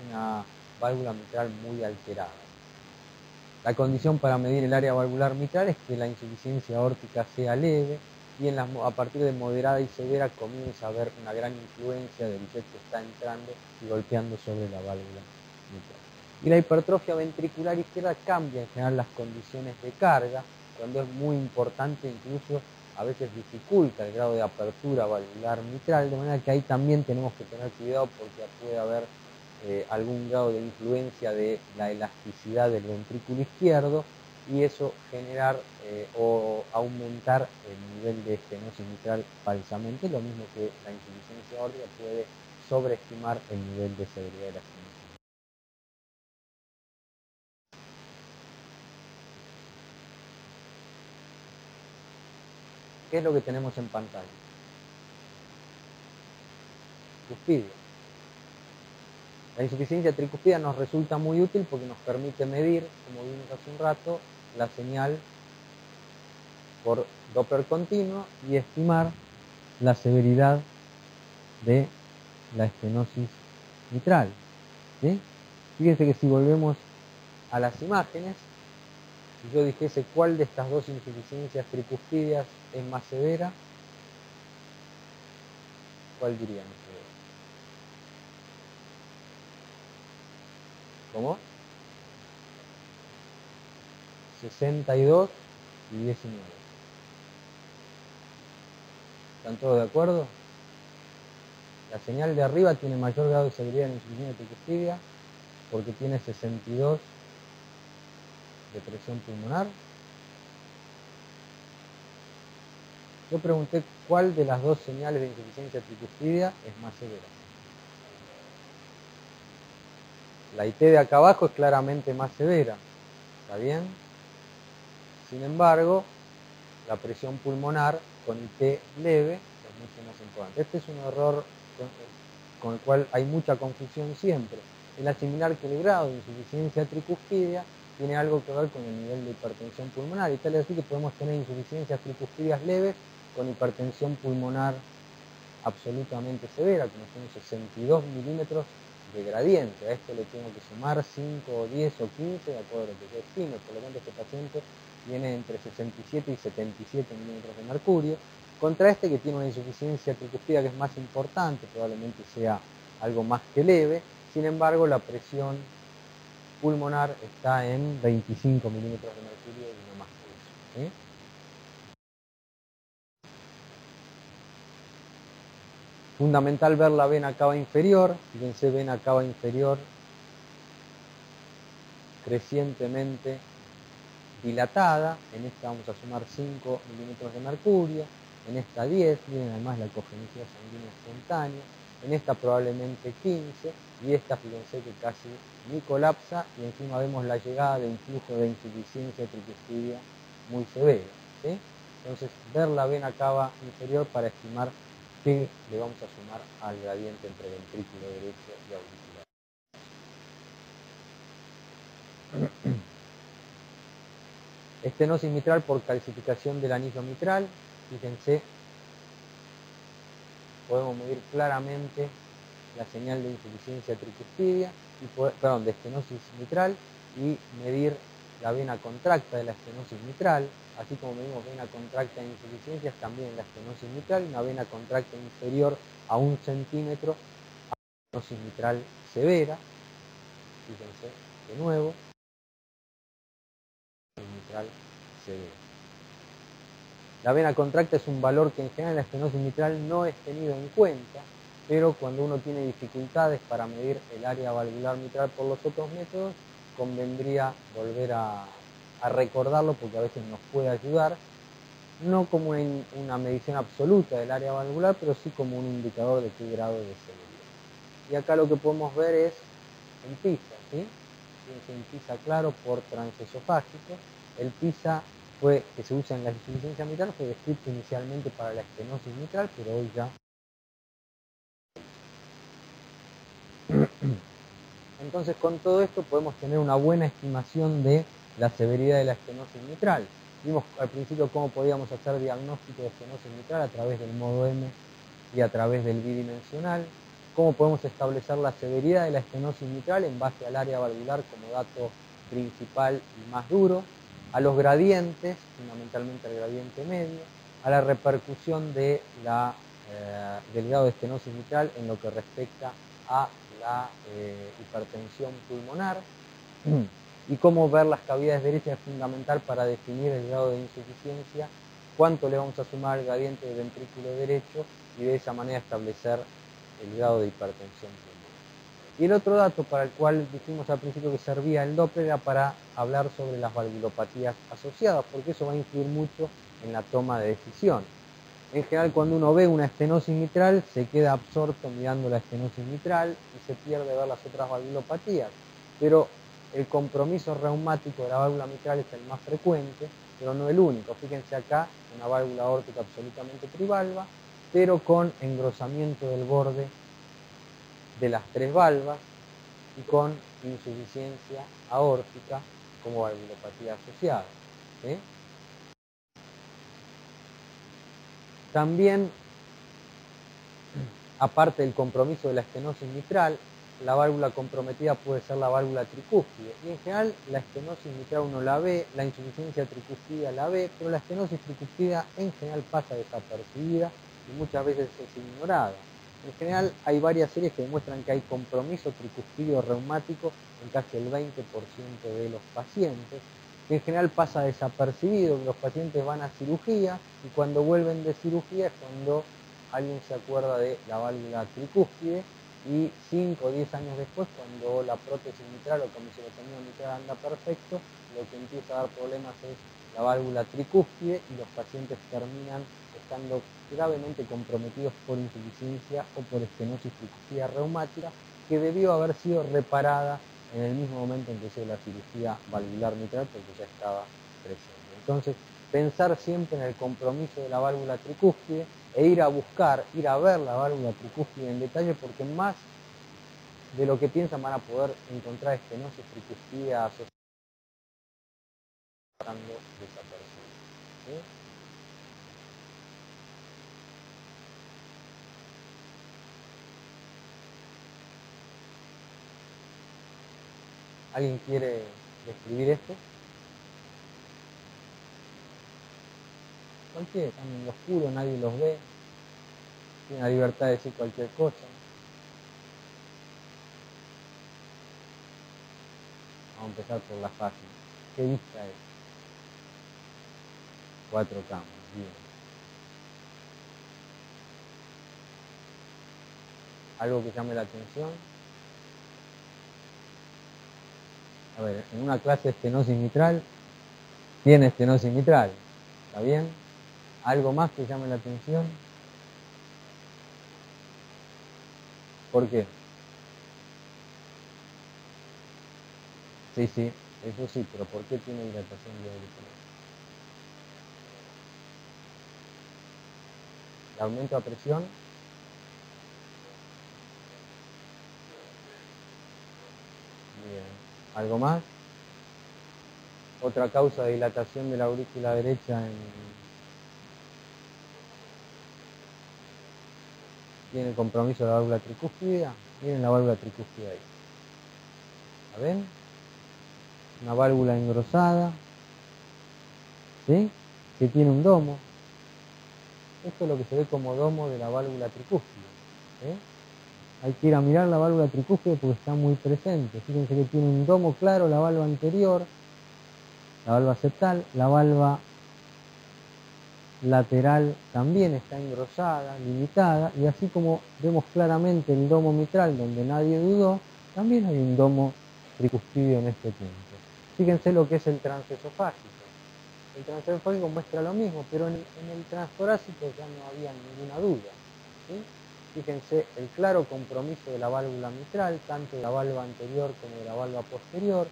una válvula mitral muy alterada. La condición para medir el área valvular mitral es que la insuficiencia aórtica sea leve y a partir de moderada y severa comienza a haber una gran influencia del jet que está entrando y golpeando sobre la válvula mitral. Y la hipertrofia ventricular izquierda cambia en general las condiciones de carga, cuando es muy importante, incluso a veces dificulta el grado de apertura valvular mitral, de manera que ahí también tenemos que tener cuidado porque puede haber algún grado de influencia de la elasticidad del ventrículo izquierdo y eso generar o aumentar el nivel de estenosis mitral falsamente, lo mismo que la insuficiencia aórtica puede sobreestimar el nivel de severidad de la estenosis. ¿Qué es lo que tenemos en pantalla? Tricuspidia. La insuficiencia tricuspidea nos resulta muy útil porque nos permite medir, como vimos hace un rato, la señal por Doppler continuo y estimar la severidad de la estenosis mitral. ¿Sí? Fíjense que si volvemos a las imágenes, si yo dijese cuál de estas dos insuficiencias tricuspidias es más severa, ¿cuál diríamos? ¿Cómo? 62 y 19. ¿Están todos de acuerdo? La señal de arriba tiene mayor grado de severidad en la insuficiencia tricuspidia porque tiene 62 de presión pulmonar. Yo pregunté cuál de las dos señales de insuficiencia tricuspidia es más severa. La IT de acá abajo es claramente más severa, ¿está bien? Sin embargo, la presión pulmonar con IT leve es mucho más importante. Este es un error con el cual hay mucha confusión siempre. Es asimilar que el grado de insuficiencia tricuspidia tiene algo que ver con el nivel de hipertensión pulmonar, y tal es decir que podemos tener insuficiencias tricuspidias leves con hipertensión pulmonar absolutamente severa, como son 62 milímetros de gradiente. A esto le tengo que sumar 5 o 10 o 15, de acuerdo a lo que yo estime. Por lo tanto, este paciente tiene entre 67 y 77 milímetros de mercurio, contra este que tiene una insuficiencia tricuspidea que es más importante, probablemente sea algo más que leve. Sin embargo, la presión pulmonar está en 25 milímetros de mercurio y no más que eso, ¿sí? Fundamental ver la vena cava inferior. Fíjense, vena cava inferior crecientemente dilatada. En esta vamos a sumar 5 milímetros de mercurio, en esta 10, miren además la cogenicidad sanguínea espontánea, en esta probablemente 15, y esta fíjense que casi ni colapsa, y encima vemos la llegada de un flujo de insuficiencia tricuspidia muy severo, ¿sí? Entonces, ver la vena cava inferior para estimar qué le vamos a sumar al gradiente entre ventrículo derecho y auricular. Estenosis mitral por calcificación del anillo mitral. Fíjense, podemos medir claramente la señal de insuficiencia tricuspidia, de estenosis mitral, y medir la vena contracta de la estenosis mitral, así como medimos vena contracta en insuficiencias, también la estenosis mitral, una vena contracta inferior a 1 centímetro a estenosis mitral severa. Fíjense, De nuevo, mitral severa. La vena contracta es un valor que en general en la estenosis mitral no es tenido en cuenta, pero cuando uno tiene dificultades para medir el área valvular mitral por los otros métodos, convendría volver a recordarlo porque a veces nos puede ayudar, no como una medición absoluta del área valvular, pero sí como un indicador de qué grado de severidad. Y acá lo que podemos ver es en PISA, ¿sí? Fíjense en PISA claro por transesofágico. El PISA que se usa en la insuficiencia mitral fue descrito inicialmente para la estenosis mitral, pero hoy ya. Entonces con todo esto podemos tener una buena estimación de la severidad de la estenosis mitral. Vimos al principio cómo podíamos hacer diagnóstico de estenosis mitral a través del modo M y a través del bidimensional. Cómo podemos establecer la severidad de la estenosis mitral en base al área valvular como dato principal y más duro, a los gradientes, fundamentalmente al gradiente medio, a la repercusión de del grado de estenosis mitral en lo que respecta a la hipertensión pulmonar, y cómo ver las cavidades derechas es fundamental para definir el grado de insuficiencia, cuánto le vamos a sumar al gradiente del ventrículo derecho y de esa manera establecer el grado de hipertensión pulmonar. Y el otro dato para el cual dijimos al principio que servía el Doppler era para hablar sobre las valvulopatías asociadas, porque eso va a influir mucho en la toma de decisión. En general, cuando uno ve una estenosis mitral, se queda absorto mirando la estenosis mitral y se pierde ver las otras valvulopatías. Pero el compromiso reumático de la válvula mitral es el más frecuente, pero no el único. Fíjense acá, una válvula aórtica absolutamente trivalva, pero con engrosamiento del borde de las tres valvas y con insuficiencia aórtica como valvulopatía asociada, ¿sí? También, aparte del compromiso de la estenosis mitral, la válvula comprometida puede ser la válvula tricúspide. Y en general la estenosis mitral uno la ve, la insuficiencia tricúspide la ve, pero la estenosis tricúspide en general pasa desapercibida y muchas veces es ignorada. En general hay varias series que demuestran que hay compromiso tricúspido reumático en casi el 20% de los pacientes, que en general pasa desapercibido, que los pacientes van a cirugía y cuando vuelven de cirugía es cuando alguien se acuerda de la válvula tricúspide y 5 o 10 años después, cuando la prótesis mitral o comisiotomía mitral anda perfecto, lo que empieza a dar problemas es la válvula tricúspide y los pacientes terminan estando gravemente comprometidos por insuficiencia o por estenosis tricúspide reumática que debió haber sido reparada en el mismo momento en que hizo la cirugía valvular mitral porque ya estaba presente. Entonces, pensar siempre en el compromiso de la válvula tricúspide e ir a ver la válvula tricúspide en detalle porque más de lo que piensan van a poder encontrar estenosis tricúspide asociada desapercibida, ¿sí? ¿Alguien quiere describir esto? Cualquiera, están en lo oscuro, nadie los ve, tienen la libertad de decir cualquier cosa. Vamos a empezar por la fácil. ¿Qué vista es? 4 cámaras, bien. ¿Algo que llame la atención? A ver, en una clase de estenosis mitral, tiene estenosis mitral, ¿está bien? ¿Algo más que llame la atención? ¿Por qué? Sí, eso sí, pero ¿por qué tiene dilatación de auriculares? ¿El aumento de presión? Bien. ¿Algo más? Otra causa de dilatación de la aurícula derecha tiene compromiso de la válvula tricúspide. Miren la válvula tricúspide ahí. ¿La ven? Una válvula engrosada, ¿sí? Que tiene un domo. Esto es lo que se ve como domo de la válvula tricúspide, ¿sí? hay que ir a mirar la válvula tricúspide porque está muy presente. Fíjense que tiene un domo claro la valva anterior, la valva septal, la valva lateral también está engrosada, limitada, y así como vemos claramente el domo mitral donde nadie dudó, también hay un domo tricúspide en este punto. Fíjense lo que es el transesofágico. El transesofágico muestra lo mismo, pero en el transtorácico ya no había ninguna duda, ¿sí? Fíjense el claro compromiso de la válvula mitral, tanto de la valva anterior como de la valva posterior,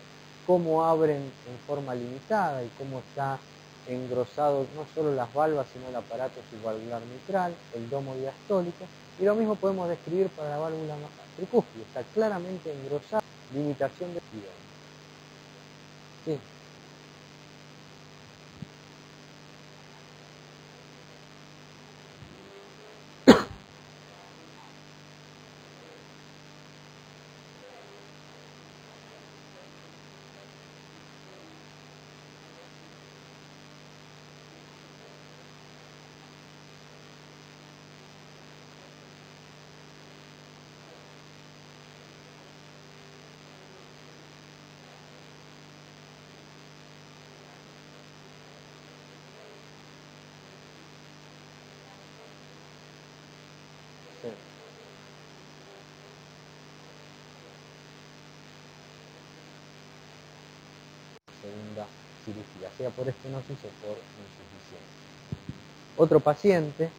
cómo abren en forma limitada y cómo está engrosado no solo las valvas, sino el aparato subvalvular mitral, el domo diastólico, y lo mismo podemos describir para la válvula tricúspide, está claramente engrosada, limitación de fluido. Sí. Sí. Segunda cirugía, sea por estenosis o por insuficiencia. Otro paciente,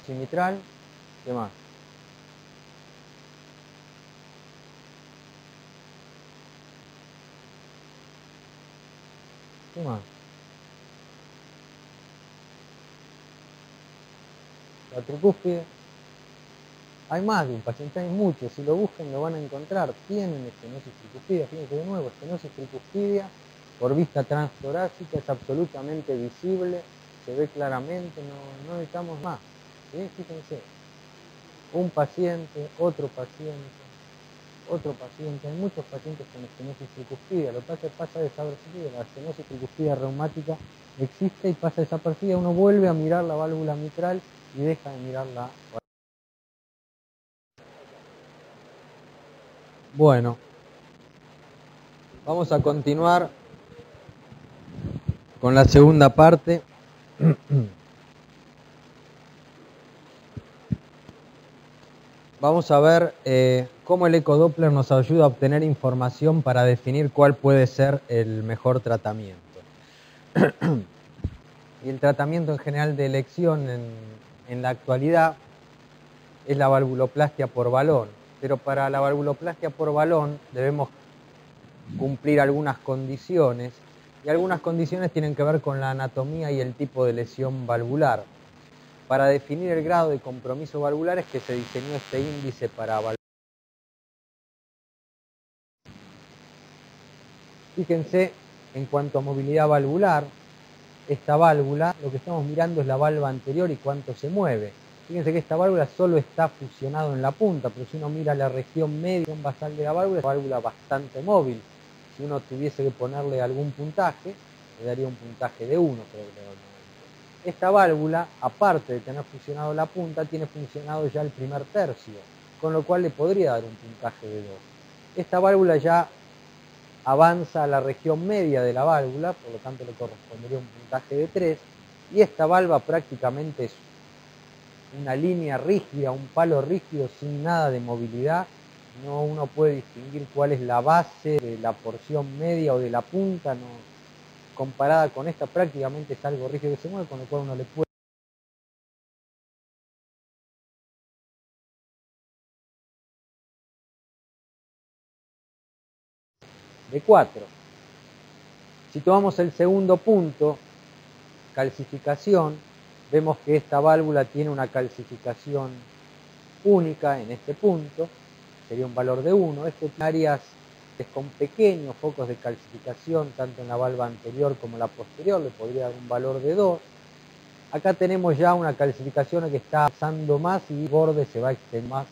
mitral, ¿qué más? ¿Qué más? La tricúspide. Hay más de un paciente, hay muchos. Si lo buscan lo van a encontrar. Tienen estenosis tricuspidia. Fíjense de nuevo, estenosis tricuspidia por vista transtorácica es absolutamente visible, se ve claramente, no necesitamos más. ¿Sí? Fíjense, un paciente, otro paciente, hay muchos pacientes con estenosis tricuspidia. Lo que pasa desapercibida, la estenosis tricuspidia reumática existe y pasa desapercibida. Uno vuelve a mirar la válvula mitral y deja de mirar la válvula. Bueno, vamos a continuar con la segunda parte. Vamos a ver cómo el ecodoppler nos ayuda a obtener información para definir cuál puede ser el mejor tratamiento. Y el tratamiento en general de elección en la actualidad es la valvuloplastia por balón. Pero para la valvuloplastia por balón debemos cumplir algunas condiciones, y algunas condiciones tienen que ver con la anatomía y el tipo de lesión valvular. Para definir el grado de compromiso valvular es que se diseñó este índice para valvular. Fíjense, en cuanto a movilidad valvular, esta válvula, lo que estamos mirando es la valva anterior y cuánto se mueve. Fíjense que esta válvula solo está fusionado en la punta, pero si uno mira la región media basal de la válvula, es una válvula bastante móvil. Si uno tuviese que ponerle algún puntaje, le daría un puntaje de 1 probablemente. Esta válvula, aparte de tener fusionado la punta, tiene funcionado ya el primer tercio, con lo cual le podría dar un puntaje de 2. Esta válvula ya avanza a la región media de la válvula, por lo tanto le correspondería un puntaje de 3, y esta valva prácticamente es una línea rígida, un palo rígido sin nada de movilidad. No uno puede distinguir cuál es la base de la porción media o de la punta, no. Comparada con esta prácticamente es algo rígido que se mueve, con lo cual uno le puede de 4. Si tomamos el segundo punto, calcificación, vemos que esta válvula tiene una calcificación única en este punto, sería un valor de 1. Esto tiene áreas con pequeños focos de calcificación, tanto en la valva anterior como la posterior, le podría dar un valor de 2. Acá tenemos ya una calcificación que está avanzando más y el borde se va a extender más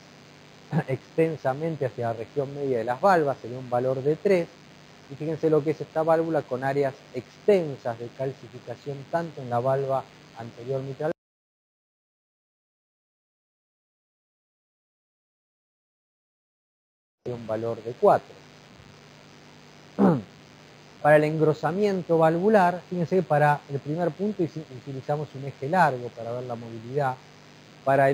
extensamente hacia la región media de las valvas, sería un valor de 3. Y fíjense lo que es esta válvula con áreas extensas de calcificación tanto en la valva anterior mitral sea un valor de 4. Para el engrosamiento valvular, fíjense que para el primer punto utilizamos un eje largo para ver la movilidad. Para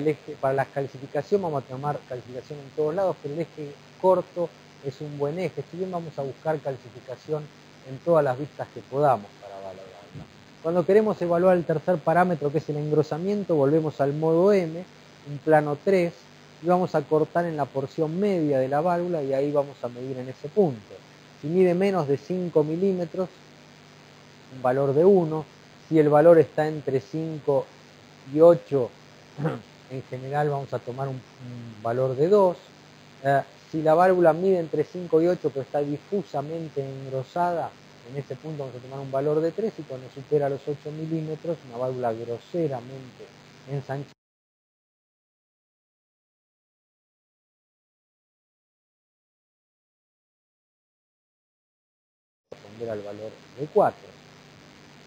la calcificación vamos a tomar calcificación en todos lados, pero el eje corto es un buen eje. Si bien vamos a buscar calcificación en todas las vistas que podamos para valorarla. Cuando queremos evaluar el tercer parámetro, que es el engrosamiento, volvemos al modo M, un plano 3, y vamos a cortar en la porción media de la válvula y ahí vamos a medir en ese punto. Si mide menos de 5 milímetros, un valor de 1. Si el valor está entre 5 y 8, en general vamos a tomar un valor de 2. Si la válvula mide entre 5 y 8 pero está difusamente engrosada, en ese punto vamos a tomar un valor de 3, y cuando supera los 8 milímetros, una válvula groseramente ensanchada, responder al valor de 4.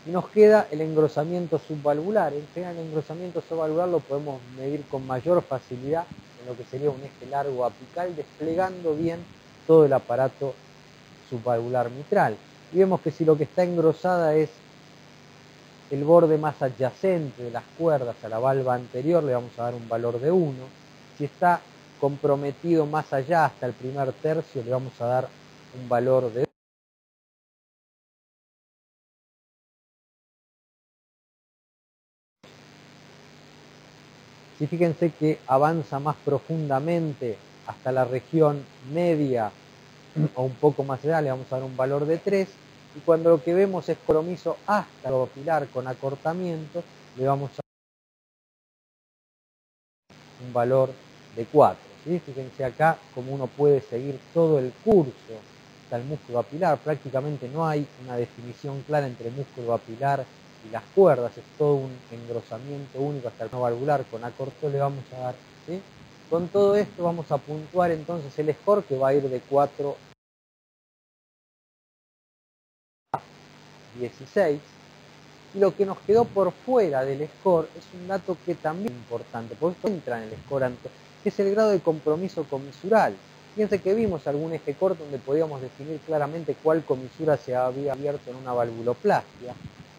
Y nos queda el engrosamiento subvalvular. En general, el engrosamiento subvalvular lo podemos medir con mayor facilidad en lo que sería un eje largo apical, desplegando bien todo el aparato subvalvular mitral. Y vemos que si lo que está engrosada es el borde más adyacente de las cuerdas a la valva anterior, le vamos a dar un valor de 1. Si está comprometido más allá, hasta el primer tercio, le vamos a dar un valor de 2. Si fíjense que avanza más profundamente hasta la región media o un poco más allá, le vamos a dar un valor de 3. Y cuando lo que vemos es compromiso hasta el pilar con acortamiento, le vamos a dar un valor de 4. ¿Sí? Fíjense acá como uno puede seguir todo el curso hasta el músculo apilar. Prácticamente no hay una definición clara entre músculo apilar y las cuerdas, es todo un engrosamiento único hasta el valvular. Con acorto le vamos a dar, ¿sí? Con todo esto vamos a puntuar entonces el score, que va a ir de 4 a 16. Y lo que nos quedó por fuera del score es un dato que también es importante, porque esto entra en el score antes, que es el grado de compromiso comisural. Fíjense que vimos algún eje corto donde podíamos definir claramente cuál comisura se había abierto en una valvuloplastia,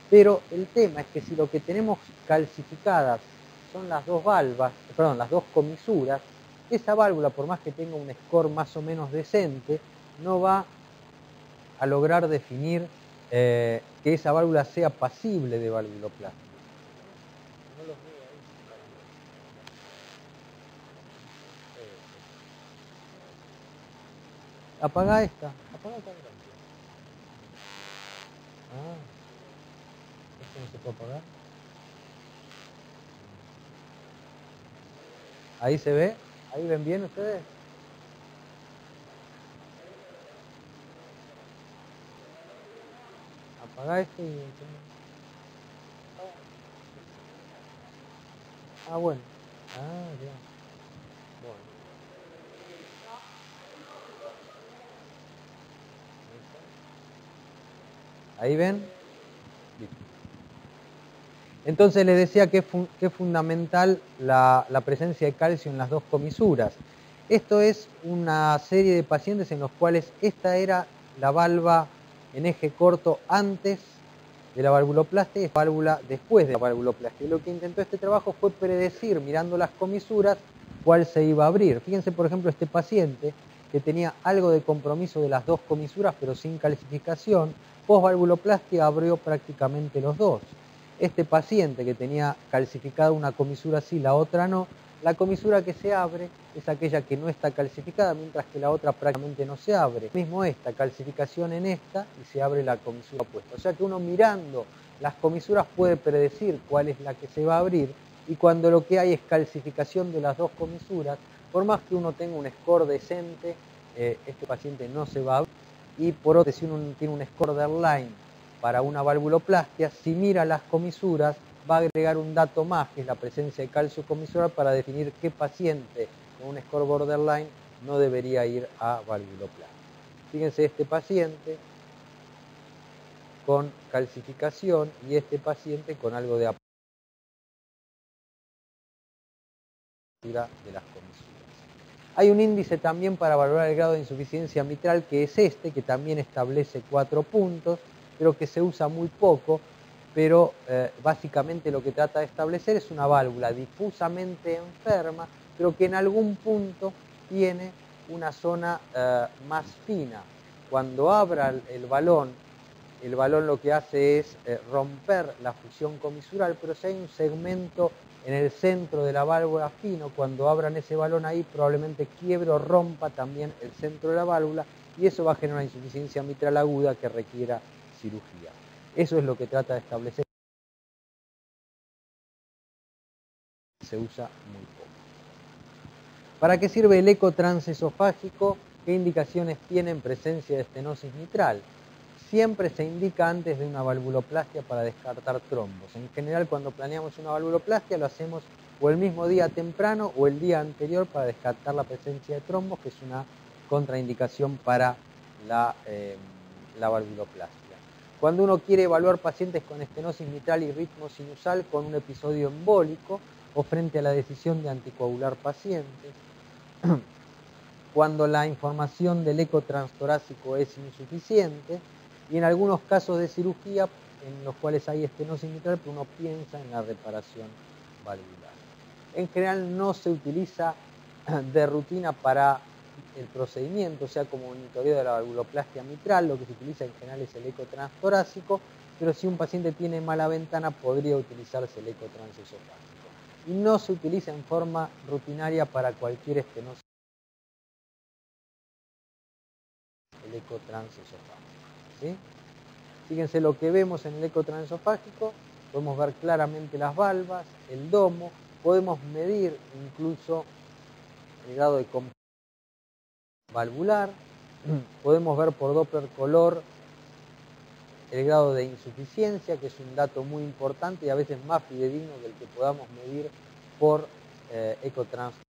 pero el tema es que si lo que tenemos calcificadas son las dos las dos comisuras, esa válvula, por más que tenga un score más o menos decente, no va a lograr definir que esa válvula sea pasible de valvuloplastia. No los veo ahí. Apagá esta. Apagá esta. Ah, ¿esto no se puede apagar? Ahí se ve. ¿Ahí ven bien ustedes? Apagá esto y... Ah, bueno. Ah, bien. Bueno. ¿Ahí ven? Listo. Entonces les decía que es fundamental la presencia de calcio en las dos comisuras. Esto es una serie de pacientes en los cuales esta era la valva en eje corto antes de la valvuloplastia y esta válvula después de la valvuloplastia. Y lo que intentó este trabajo fue predecir, mirando las comisuras, cuál se iba a abrir. Fíjense, por ejemplo, este paciente que tenía algo de compromiso de las dos comisuras, pero sin calcificación, post-valvuloplastia abrió prácticamente los dos. Este paciente que tenía calcificada una comisura sí, la otra no, la comisura que se abre es aquella que no está calcificada, mientras que la otra prácticamente no se abre. Mismo esta, calcificación en esta y se abre la comisura opuesta. O sea que uno mirando las comisuras puede predecir cuál es la que se va a abrir, y cuando lo que hay es calcificación de las dos comisuras, por más que uno tenga un score decente, este paciente no se va a abrir. Y por otro, si uno tiene un score borderline para una valvuloplastia, si mira las comisuras, va a agregar un dato más, que es la presencia de calcio comisural, para definir qué paciente con un score borderline no debería ir a valvuloplastia. Fíjense este paciente con calcificación y este paciente con algo de apertura de las comisuras. Hay un índice también para valorar el grado de insuficiencia mitral, que es este, que también establece 4 puntos, pero que se usa muy poco, pero básicamente lo que trata de establecer es una válvula difusamente enferma, pero que en algún punto tiene una zona más fina. Cuando abra el balón lo que hace es romper la fusión comisural, pero si hay un segmento en el centro de la válvula fino, cuando abran ese balón ahí probablemente quiebre o rompa también el centro de la válvula y eso va a generar una insuficiencia mitral aguda que requiera cirugía. Eso es lo que trata de establecer. Se usa muy poco. ¿Para qué sirve el eco transesofágico? ¿Qué indicaciones tiene en presencia de estenosis mitral? Siempre se indica antes de una valvuloplastia para descartar trombos. En general, cuando planeamos una valvuloplastia, lo hacemos o el mismo día temprano o el día anterior para descartar la presencia de trombos, que es una contraindicación para la valvuloplastia. Cuando uno quiere evaluar pacientes con estenosis mitral y ritmo sinusal con un episodio embólico o frente a la decisión de anticoagular pacientes, cuando la información del eco transtorácico es insuficiente, y en algunos casos de cirugía en los cuales hay estenosis mitral, pero uno piensa en la reparación valvular. En general no se utiliza de rutina para el procedimiento, o sea, como monitoreo de la valvuloplastia mitral, lo que se utiliza en general es el eco transtorácico, pero si un paciente tiene mala ventana podría utilizarse el eco transesofágico. Y no se utiliza en forma rutinaria para cualquier estenosis. El eco transesofágico, ¿sí? Fíjense lo que vemos en el eco transesofágico, podemos ver claramente las valvas, el domo, podemos medir incluso el grado de compresión valvular, podemos ver por Doppler color el grado de insuficiencia, que es un dato muy importante y a veces más fidedigno que el que podamos medir por eco transesofágico.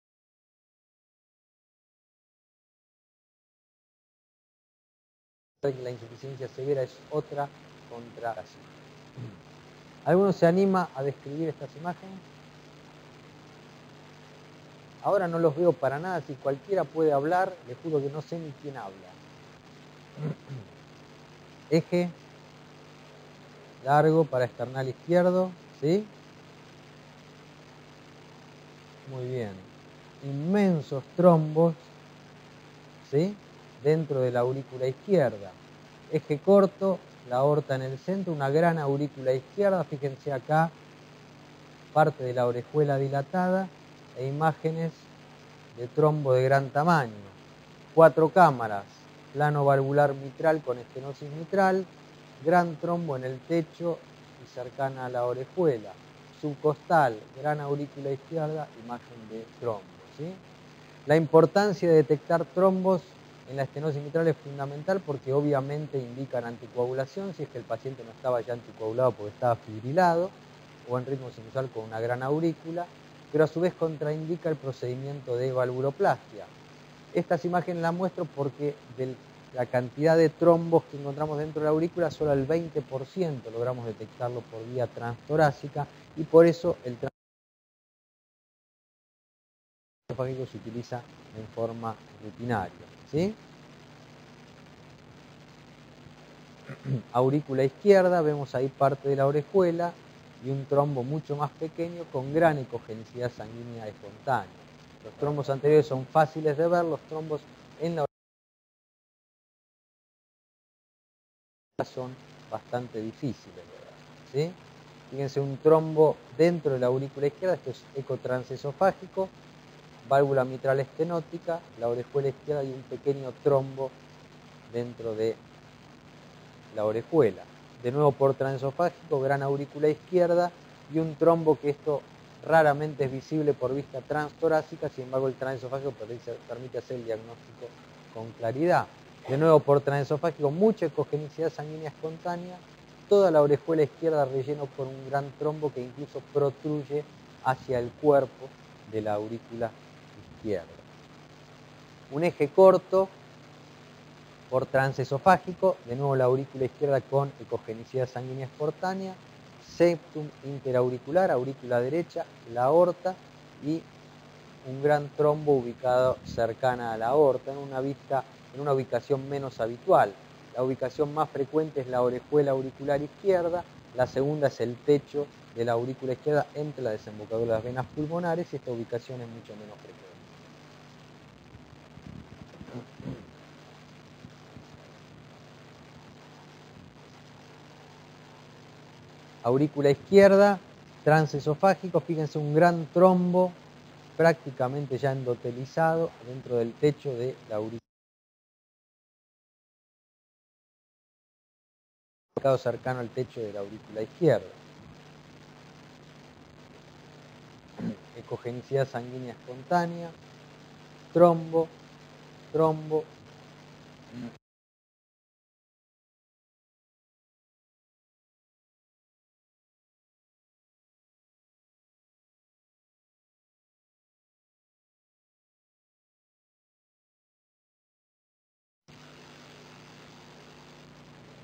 La insuficiencia severa es otra contracción. ¿Alguno se anima a describir estas imágenes? Ahora no los veo para nada, si cualquiera puede hablar, les juro que no sé ni quién habla. Eje largo para esternal izquierdo, ¿sí? Muy bien. Inmensos trombos, ¿sí? Dentro de la aurícula izquierda. Eje corto, la aorta en el centro, una gran aurícula izquierda, fíjense acá, parte de la orejuela dilatada e imágenes de trombo de gran tamaño. 4 cámaras, plano valvular mitral con estenosis mitral, gran trombo en el techo y cercana a la orejuela. Subcostal, gran aurícula izquierda, imagen de trombo, ¿sí? La importancia de detectar trombos en la estenosis mitral es fundamental porque obviamente indican anticoagulación si es que el paciente no estaba ya anticoagulado porque estaba fibrilado o en ritmo sinusal con una gran aurícula, pero a su vez contraindica el procedimiento de valvuloplastia. Estas imágenes las muestro porque de la cantidad de trombos que encontramos dentro de la aurícula, solo el 20% logramos detectarlo por vía transtorácica y por eso el transesofágico se utiliza en forma rutinaria, ¿sí? Aurícula izquierda, vemos ahí parte de la orejuela y un trombo mucho más pequeño con gran ecogenicidad sanguínea espontánea. Los trombos anteriores son fáciles de ver, los trombos en la orejuela son bastante difíciles de ver, ¿sí? Fíjense un trombo dentro de la aurícula izquierda, esto es eco transesofágico, válvula mitral estenótica, la orejuela izquierda y un pequeño trombo dentro de la orejuela. De nuevo por transesofágico, gran aurícula izquierda y un trombo que esto raramente es visible por vista transtorácica, sin embargo el transesofágico permite hacer el diagnóstico con claridad. De nuevo por transesofágico, mucha ecogenicidad sanguínea espontánea, toda la orejuela izquierda relleno por un gran trombo que incluso protruye hacia el cuerpo de la aurícula izquierda. Un eje corto por transesofágico, de nuevo la aurícula izquierda con ecogenicidad sanguínea espontánea, septum interauricular, aurícula derecha, la aorta y un gran trombo ubicado cercana a la aorta, en una ubicación menos habitual. La ubicación más frecuente es la orejuela auricular izquierda, la segunda es el techo de la aurícula izquierda entre la desembocadura de las venas pulmonares, y esta ubicación es mucho menos frecuente. Aurícula izquierda, transesofágico, fíjense un gran trombo prácticamente ya endotelizado dentro del techo de la aurícula. Cercano al techo de la aurícula izquierda. Ecogenicidad sanguínea espontánea, trombo, trombo.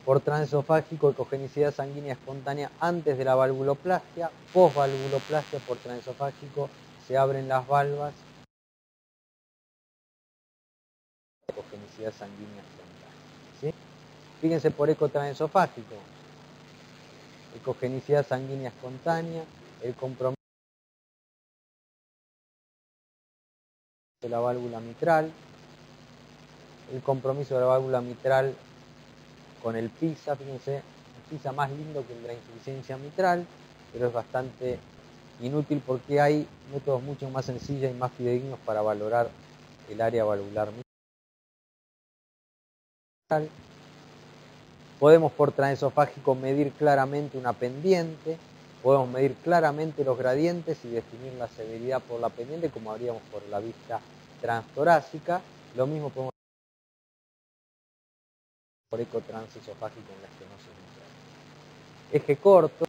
Por transesofágico, ecogenicidad sanguínea espontánea antes de la valvuloplastia. Post-valvuloplastia, por transesofágico, se abren las valvas. Ecogenicidad sanguínea espontánea. ¿Sí? Fíjense por eco transesofágico. Ecogenicidad sanguínea espontánea, el compromiso de la válvula mitral, el compromiso de la válvula mitral con el PISA, fíjense, el PISA más lindo que el de la insuficiencia mitral, pero es bastante inútil porque hay métodos mucho más sencillos y más fidedignos para valorar el área valvular mitral. Podemos por transesofágico medir claramente una pendiente, podemos medir claramente los gradientes y definir la severidad por la pendiente, como haríamos por la vista transtorácica. Lo mismo podemos por eco transesofágico en la estenosis mitral. Eje corto,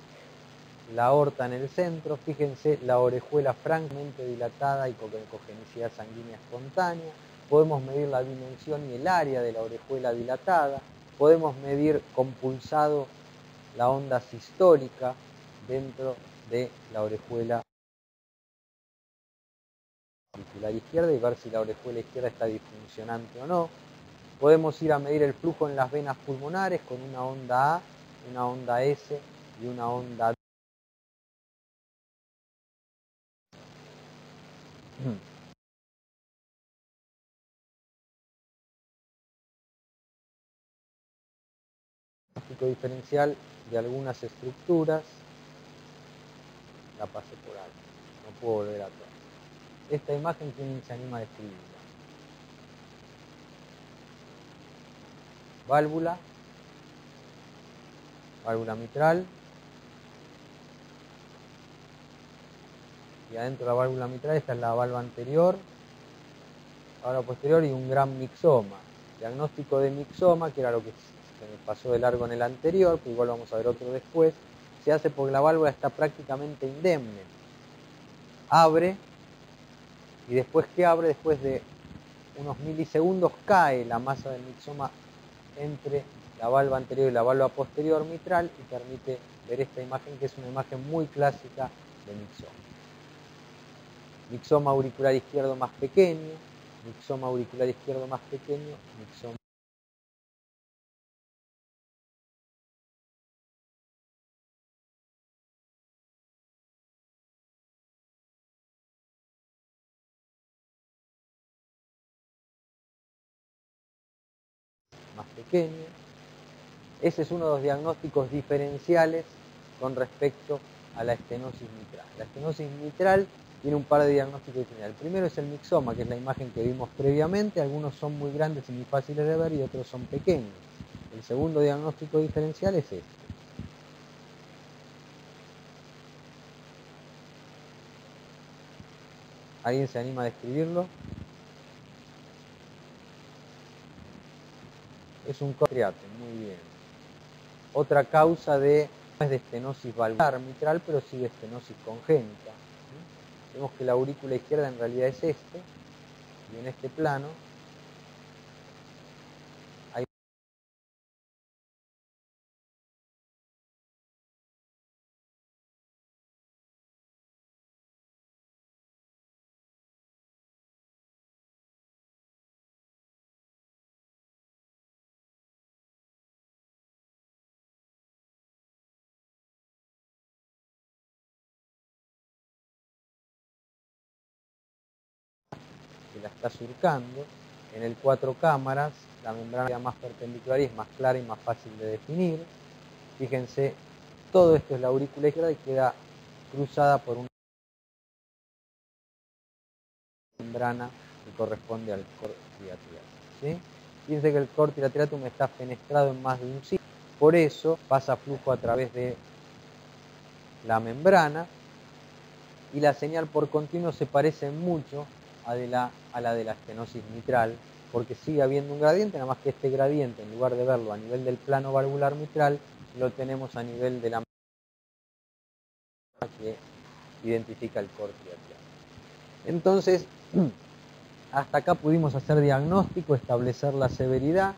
la aorta en el centro, fíjense la orejuela francamente dilatada y con ecogenicidad sanguínea espontánea. Podemos medir la dimensión y el área de la orejuela dilatada. Podemos medir con pulsado la onda sistólica dentro de la orejuela auricular izquierda y ver si la orejuela izquierda está disfuncionante o no. Podemos ir a medir el flujo en las venas pulmonares con una onda A, una onda S y una onda D. Diagnóstico diferencial de algunas estructuras. La pasé por alto, no puedo volver atrás. Esta imagen, ¿quién se anima a describirla? Válvula, válvula mitral, y adentro de la válvula mitral esta es la válvula anterior, válvula posterior y un gran mixoma. Diagnóstico de mixoma, que era lo que se me pasó de largo en el anterior, que igual vamos a ver otro después, se hace porque la válvula está prácticamente indemne. Abre, y después que abre, después de unos milisegundos, cae la masa del mixoma entre la valva anterior y la valva posterior mitral y permite ver esta imagen, que es una imagen muy clásica de mixoma. Mixoma auricular izquierdo más pequeño, mixoma auricular izquierdo más pequeño, mixoma más pequeño. Ese es uno de los diagnósticos diferenciales con respecto a la estenosis mitral. La estenosis mitral tiene un par de diagnósticos diferenciales. El primero es el mixoma, que es la imagen que vimos previamente. Algunos son muy grandes y muy fáciles de ver y otros son pequeños. El segundo diagnóstico diferencial es este. ¿Alguien se anima a describirlo? Es un cotriato, muy bien. Otra causa no es de estenosis valvular mitral, pero sí de estenosis congénita. Vemos que la aurícula izquierda en realidad es este, y en este plano hay la está surcando. En el 4 cámaras la membrana queda más perpendicular y es más clara y más fácil de definir. Fíjense, todo esto es la aurícula izquierda y queda cruzada por una membrana que corresponde al cor triatriatum, ¿sí? Fíjense que el cor triatriatum está fenestrado en más de un sitio, por eso pasa flujo a través de la membrana y la señal por continuo se parece mucho a la de la estenosis mitral, porque sigue habiendo un gradiente, nada más que este gradiente, en lugar de verlo a nivel del plano valvular mitral, lo tenemos a nivel de la membrana que identifica el cor triatriatum. Entonces, hasta acá pudimos hacer diagnóstico, establecer la severidad,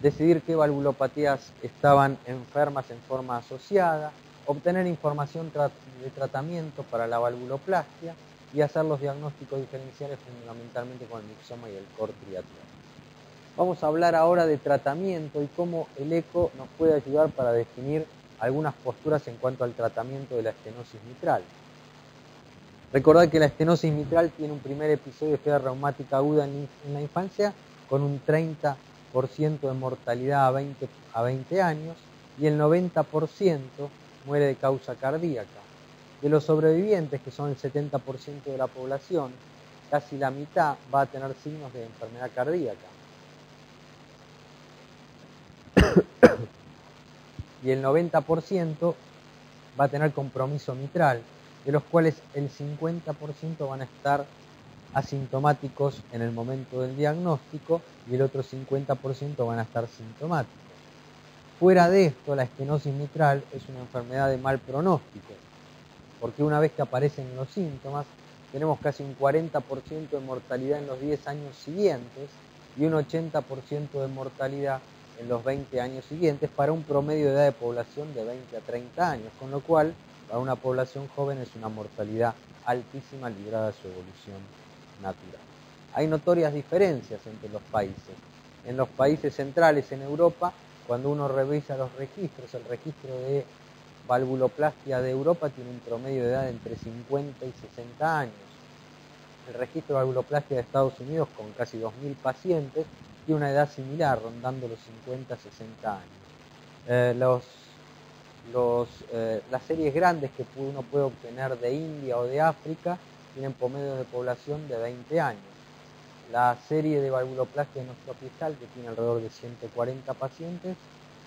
decidir qué valvulopatías estaban enfermas en forma asociada, obtener información de tratamiento para la valvuloplastia y hacer los diagnósticos diferenciales fundamentalmente con el mixoma y el cor triatriatum. Vamos a hablar ahora de tratamiento y cómo el eco nos puede ayudar para definir algunas posturas en cuanto al tratamiento de la estenosis mitral. Recordad que la estenosis mitral tiene un primer episodio de fiebre reumática aguda en la infancia con un 30% de mortalidad a 20 años y el 90% muere de causa cardíaca. De los sobrevivientes, que son el 70% de la población, casi la mitad va a tener signos de enfermedad cardíaca. Y el 90% va a tener compromiso mitral, de los cuales el 50% van a estar asintomáticos en el momento del diagnóstico y el otro 50% van a estar sintomáticos. Fuera de esto, la estenosis mitral es una enfermedad de mal pronóstico, porque una vez que aparecen los síntomas, tenemos casi un 40% de mortalidad en los 10 años siguientes y un 80% de mortalidad en los 20 años siguientes para un promedio de edad de población de 20 a 30 años, con lo cual para una población joven es una mortalidad altísima librada a su evolución natural. Hay notorias diferencias entre los países. En los países centrales, en Europa, cuando uno revisa los registros, el registro de valvuloplastia de Europa tiene un promedio de edad entre 50 y 60 años. El registro de valvuloplastia de Estados Unidos, con casi 2.000 pacientes, tiene una edad similar, rondando los 50 a 60 años. Las series grandes que uno puede obtener de India o de África tienen promedio de población de 20 años. La serie de valvuloplastia de nuestro hospital, que tiene alrededor de 140 pacientes,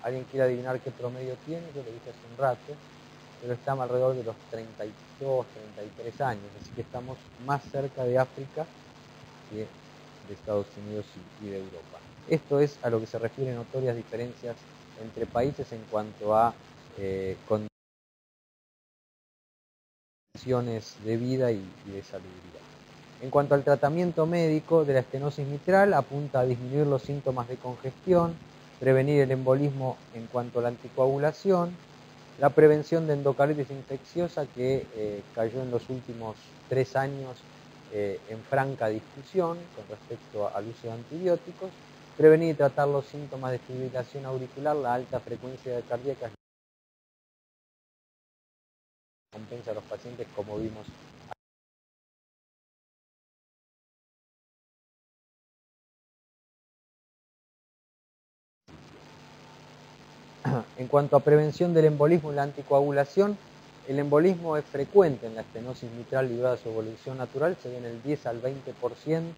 ¿alguien quiere adivinar qué promedio tiene? Yo lo dije hace un rato, pero estamos alrededor de los 32, 33 años, así que estamos más cerca de África que de Estados Unidos y de Europa. Esto es a lo que se refiere notorias diferencias entre países en cuanto a condiciones de vida y de salubridad. En cuanto al tratamiento médico de la estenosis mitral, apunta a disminuir los síntomas de congestión, prevenir el embolismo en cuanto a la anticoagulación, la prevención de endocarditis infecciosa que cayó en los últimos 3 años en franca discusión con respecto al uso de antibióticos, prevenir y tratar los síntomas de fibrilación auricular, la alta frecuencia cardíaca compensa a los pacientes como vimos. En cuanto a prevención del embolismo y la anticoagulación, el embolismo es frecuente en la estenosis mitral librada a su evolución natural, se ve en el 10 al 20%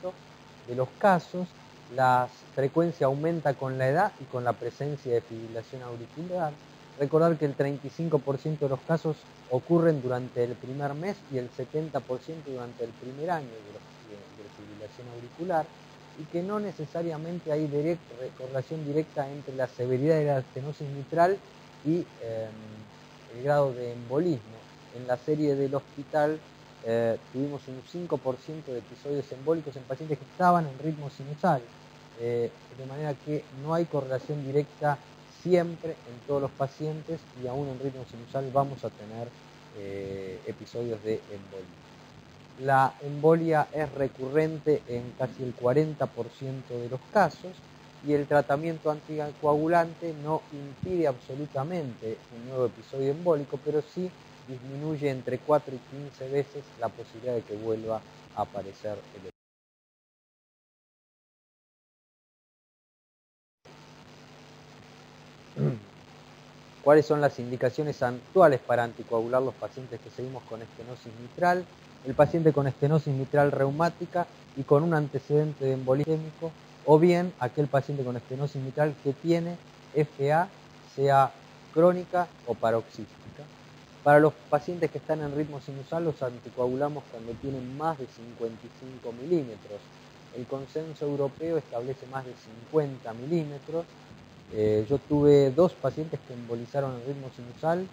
de los casos. La frecuencia aumenta con la edad y con la presencia de fibrilación auricular. Recordar que el 35% de los casos ocurren durante el primer mes y el 70% durante el primer año de fibrilación auricular, y que no necesariamente hay correlación directa entre la severidad de la estenosis mitral y el grado de embolismo. En la serie del hospital tuvimos un 5% de episodios embólicos en pacientes que estaban en ritmo sinusal, de manera que no hay correlación directa siempre en todos los pacientes, y aún en ritmo sinusal vamos a tener episodios de embolismo. La embolia es recurrente en casi el 40% de los casos y el tratamiento anticoagulante no impide absolutamente un nuevo episodio embólico, pero sí disminuye entre 4 y 15 veces la posibilidad de que vuelva a aparecer el ¿Cuáles son las indicaciones actuales para anticoagular los pacientes que seguimos con estenosis mitral? El paciente con estenosis mitral reumática y con un antecedente de embolismo isquémico, o bien aquel paciente con estenosis mitral que tiene FA, sea crónica o paroxística. Para los pacientes que están en ritmo sinusal, los anticoagulamos cuando tienen más de 55 milímetros. El consenso europeo establece más de 50 milímetros. Yo tuve 2 pacientes que embolizaron en ritmo sinusal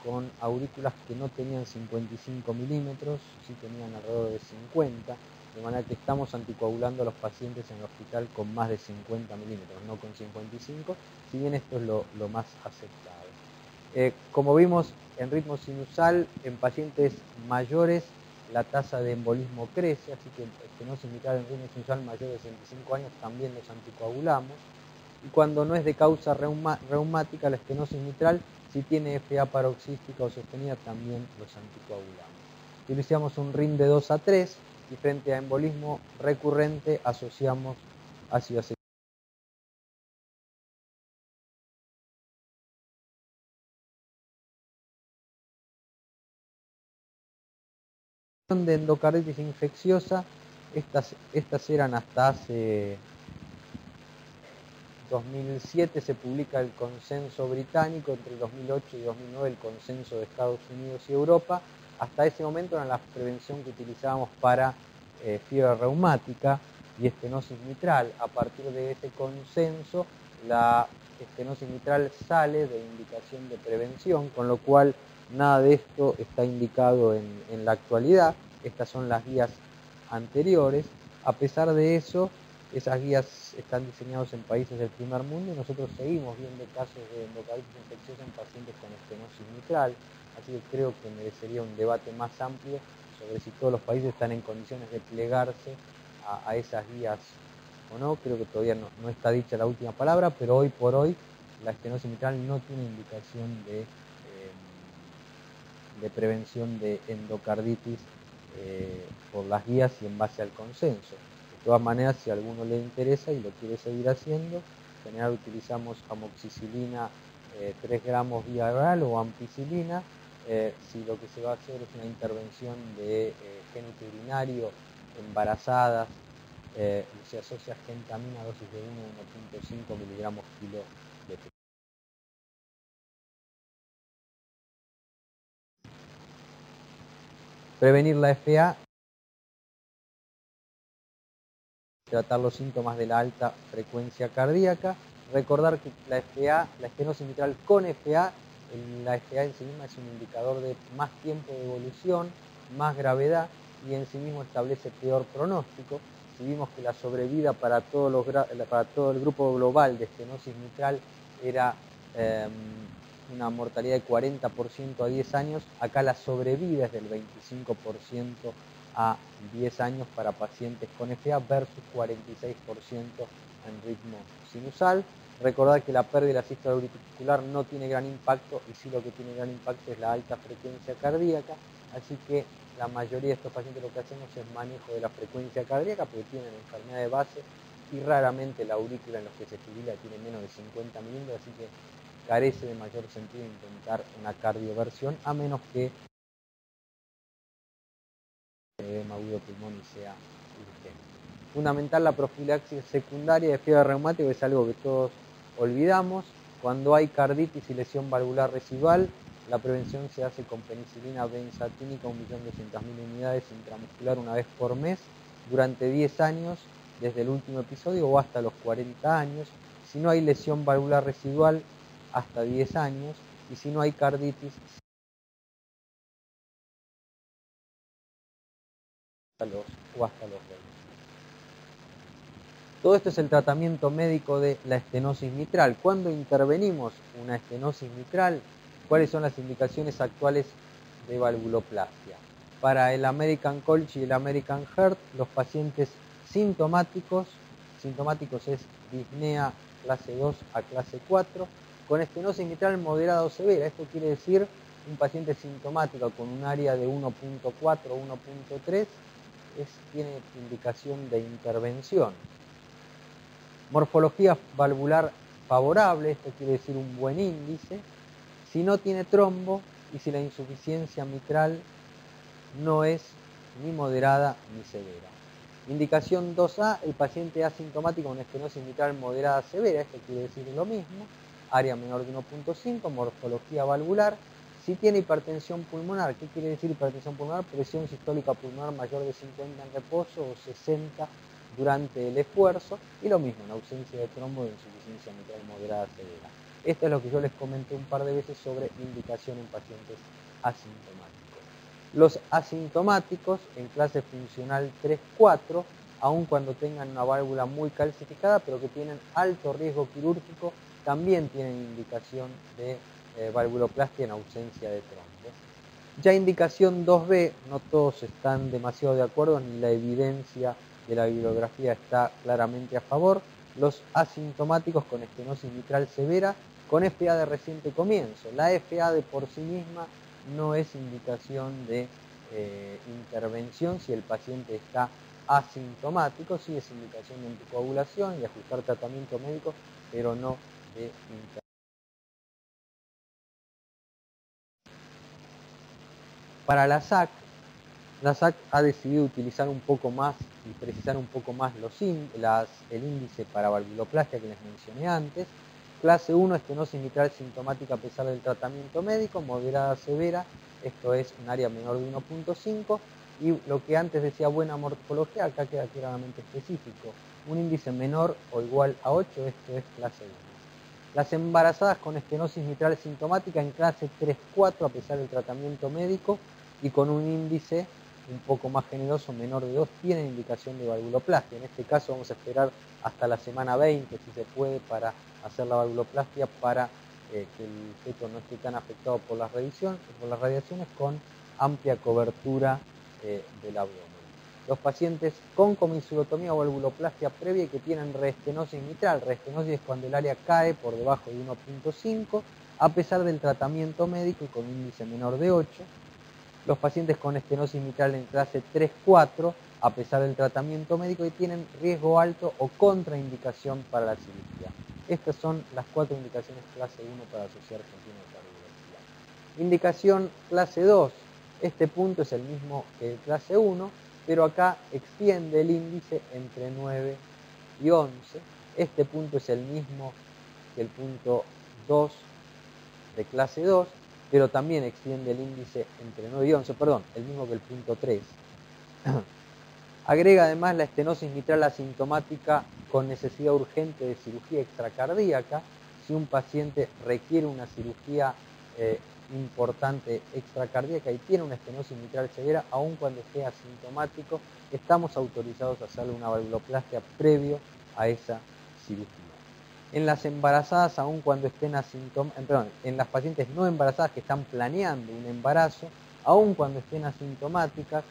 con aurículas que no tenían 55 milímetros, sí tenían alrededor de 50, de manera que estamos anticoagulando a los pacientes en el hospital con más de 50 milímetros, no con 55, si bien esto es lo más aceptable. Como vimos, en ritmo sinusal, en pacientes mayores, la tasa de embolismo crece, así que estenosis mitral en ritmo sinusal mayor de 65 años también los anticoagulamos. Y cuando no es de causa reumática, la estenosis mitral, si tiene FA paroxística o sostenida, también los anticoagulamos. Utilizamos un RIN de 2 a 3 y frente a embolismo recurrente asociamos ácido acético. De endocarditis infecciosa, estas eran hasta hace 2007 se publica el consenso británico, entre 2008 y 2009 el consenso de Estados Unidos y Europa. Hasta ese momento era la prevención que utilizábamos para fiebre reumática y estenosis mitral. A partir de ese consenso, la estenosis mitral sale de indicación de prevención, con lo cual nada de esto está indicado en la actualidad. Estas son las guías anteriores. A pesar de eso, esas guías están diseñadas en países del primer mundo y nosotros seguimos viendo casos de endocarditis infecciosa en pacientes con estenosis mitral, así que creo que merecería un debate más amplio sobre si todos los países están en condiciones de plegarse a esas guías o no. Creo que todavía no está dicha la última palabra, pero hoy por hoy la estenosis mitral no tiene indicación de prevención de endocarditis por las guías y en base al consenso. De todas maneras, si a alguno le interesa y lo quiere seguir haciendo, en general utilizamos amoxicilina 3 gramos vía oral o ampicilina. Si lo que se va a hacer es una intervención de génito urinario, embarazadas, se asocia gentamina a dosis de 1 a 1.5 miligramos kilo de peso. Prevenir la FA, tratar los síntomas de la alta frecuencia cardíaca, recordar que la FA, la estenosis mitral con FA, la FA en sí misma es un indicador de más tiempo de evolución, más gravedad y en sí mismo establece peor pronóstico. Si vimos que la sobrevida para todo el grupo global de estenosis mitral era una mortalidad de 40% a 10 años, acá la sobrevida es del 25% a 10 años para pacientes con FA versus 46% en ritmo sinusal. Recordar que la pérdida de la sístole auricular no tiene gran impacto y sí lo que tiene gran impacto es la alta frecuencia cardíaca, así que la mayoría de estos pacientes lo que hacemos es manejo de la frecuencia cardíaca porque tienen enfermedad de base y raramente la aurícula en los que se fibila tiene menos de 50 milímetros, así que carece de mayor sentido intentar una cardioversión a menos que edema agudo pulmón y sea urgente. Fundamental la profilaxis secundaria de fiebre reumática, es algo que todos olvidamos. Cuando hay carditis y lesión valvular residual, la prevención se hace con penicilina benzatínica 1.200.000 unidades intramuscular una vez por mes durante 10 años desde el último episodio o hasta los 40 años. Si no hay lesión valvular residual, hasta 10 años, y si no hay carditis, hasta los 20. Todo esto es el tratamiento médico de la estenosis mitral. ¿Cuándo intervenimos una estenosis mitral? ¿Cuáles son las indicaciones actuales de valvuloplastia? Para el American College y el American Heart, los pacientes sintomáticos es disnea clase 2 a clase 4, con estenosis mitral moderada o severa. Esto quiere decir un paciente sintomático con un área de 1.4 o 1.3 tiene indicación de intervención. Morfología valvular favorable, esto quiere decir un buen índice, si no tiene trombo y si la insuficiencia mitral no es ni moderada ni severa. Indicación 2A, el paciente asintomático con estenosis mitral moderada severa, esto quiere decir lo mismo, área menor de 1.5, morfología valvular. Si tiene hipertensión pulmonar, ¿qué quiere decir hipertensión pulmonar? Presión sistólica pulmonar mayor de 50 en reposo o 60 durante el esfuerzo, y lo mismo en ausencia de trombo de insuficiencia mitral moderada severa. Esto es lo que yo les comenté un par de veces sobre indicación en pacientes asintomáticos. Los asintomáticos en clase funcional 3-4, aun cuando tengan una válvula muy calcificada, pero que tienen alto riesgo quirúrgico, también tienen indicación de valvuloplastia en ausencia de trombo. Ya indicación 2B, no todos están demasiado de acuerdo, ni la evidencia de la bibliografía está claramente a favor. Los asintomáticos con estenosis mitral severa con FA de reciente comienzo. La FA de por sí misma no es indicación de intervención si el paciente está asintomático, sí es indicación de anticoagulación y ajustar tratamiento médico, pero no de intervención. Para la SAC ha decidido utilizar un poco más y precisar un poco más el índice para valvuloplastia que les mencioné antes. Clase 1, estenosis mitral sintomática a pesar del tratamiento médico, moderada severa, esto es un área menor de 1.5, y lo que antes decía buena morfología, acá queda claramente específico, un índice menor o igual a 8, esto es clase 1. Las embarazadas con estenosis mitral sintomática en clase 3-4 a pesar del tratamiento médico y con un índice un poco más generoso, menor de 2, tienen indicación de valvuloplastia. En este caso vamos a esperar hasta la semana 20, si se puede, para hacer la valvuloplastia para que el feto no esté tan afectado por las radiaciones con amplia cobertura del abdomen. Los pacientes con comisulotomía o valvuloplastia previa que tienen reestenosis mitral. Reestenosis es cuando el área cae por debajo de 1.5 a pesar del tratamiento médico y con índice menor de 8. Los pacientes con estenosis mitral en clase 3-4 a pesar del tratamiento médico y tienen riesgo alto o contraindicación para la cirugía. Estas son las 4 indicaciones clase 1 para asociar continuo cardiovascular. Indicación clase 2. Este punto es el mismo que el clase 1, pero acá extiende el índice entre 9 y 11. Este punto es el mismo que el punto 2 de clase 2, pero también extiende el índice entre 9 y 11, perdón, el mismo que el punto 3. Agrega además la estenosis mitral asintomática con necesidad urgente de cirugía extracardíaca. Si un paciente requiere una cirugía importante extracardíaca y tiene una estenosis mitral severa, aun cuando esté asintomático, estamos autorizados a hacerle una valvuloplastia previo a esa cirugía. En las embarazadas, aun cuando estén en las pacientes no embarazadas que están planeando un embarazo, aun cuando estén asintomáticas,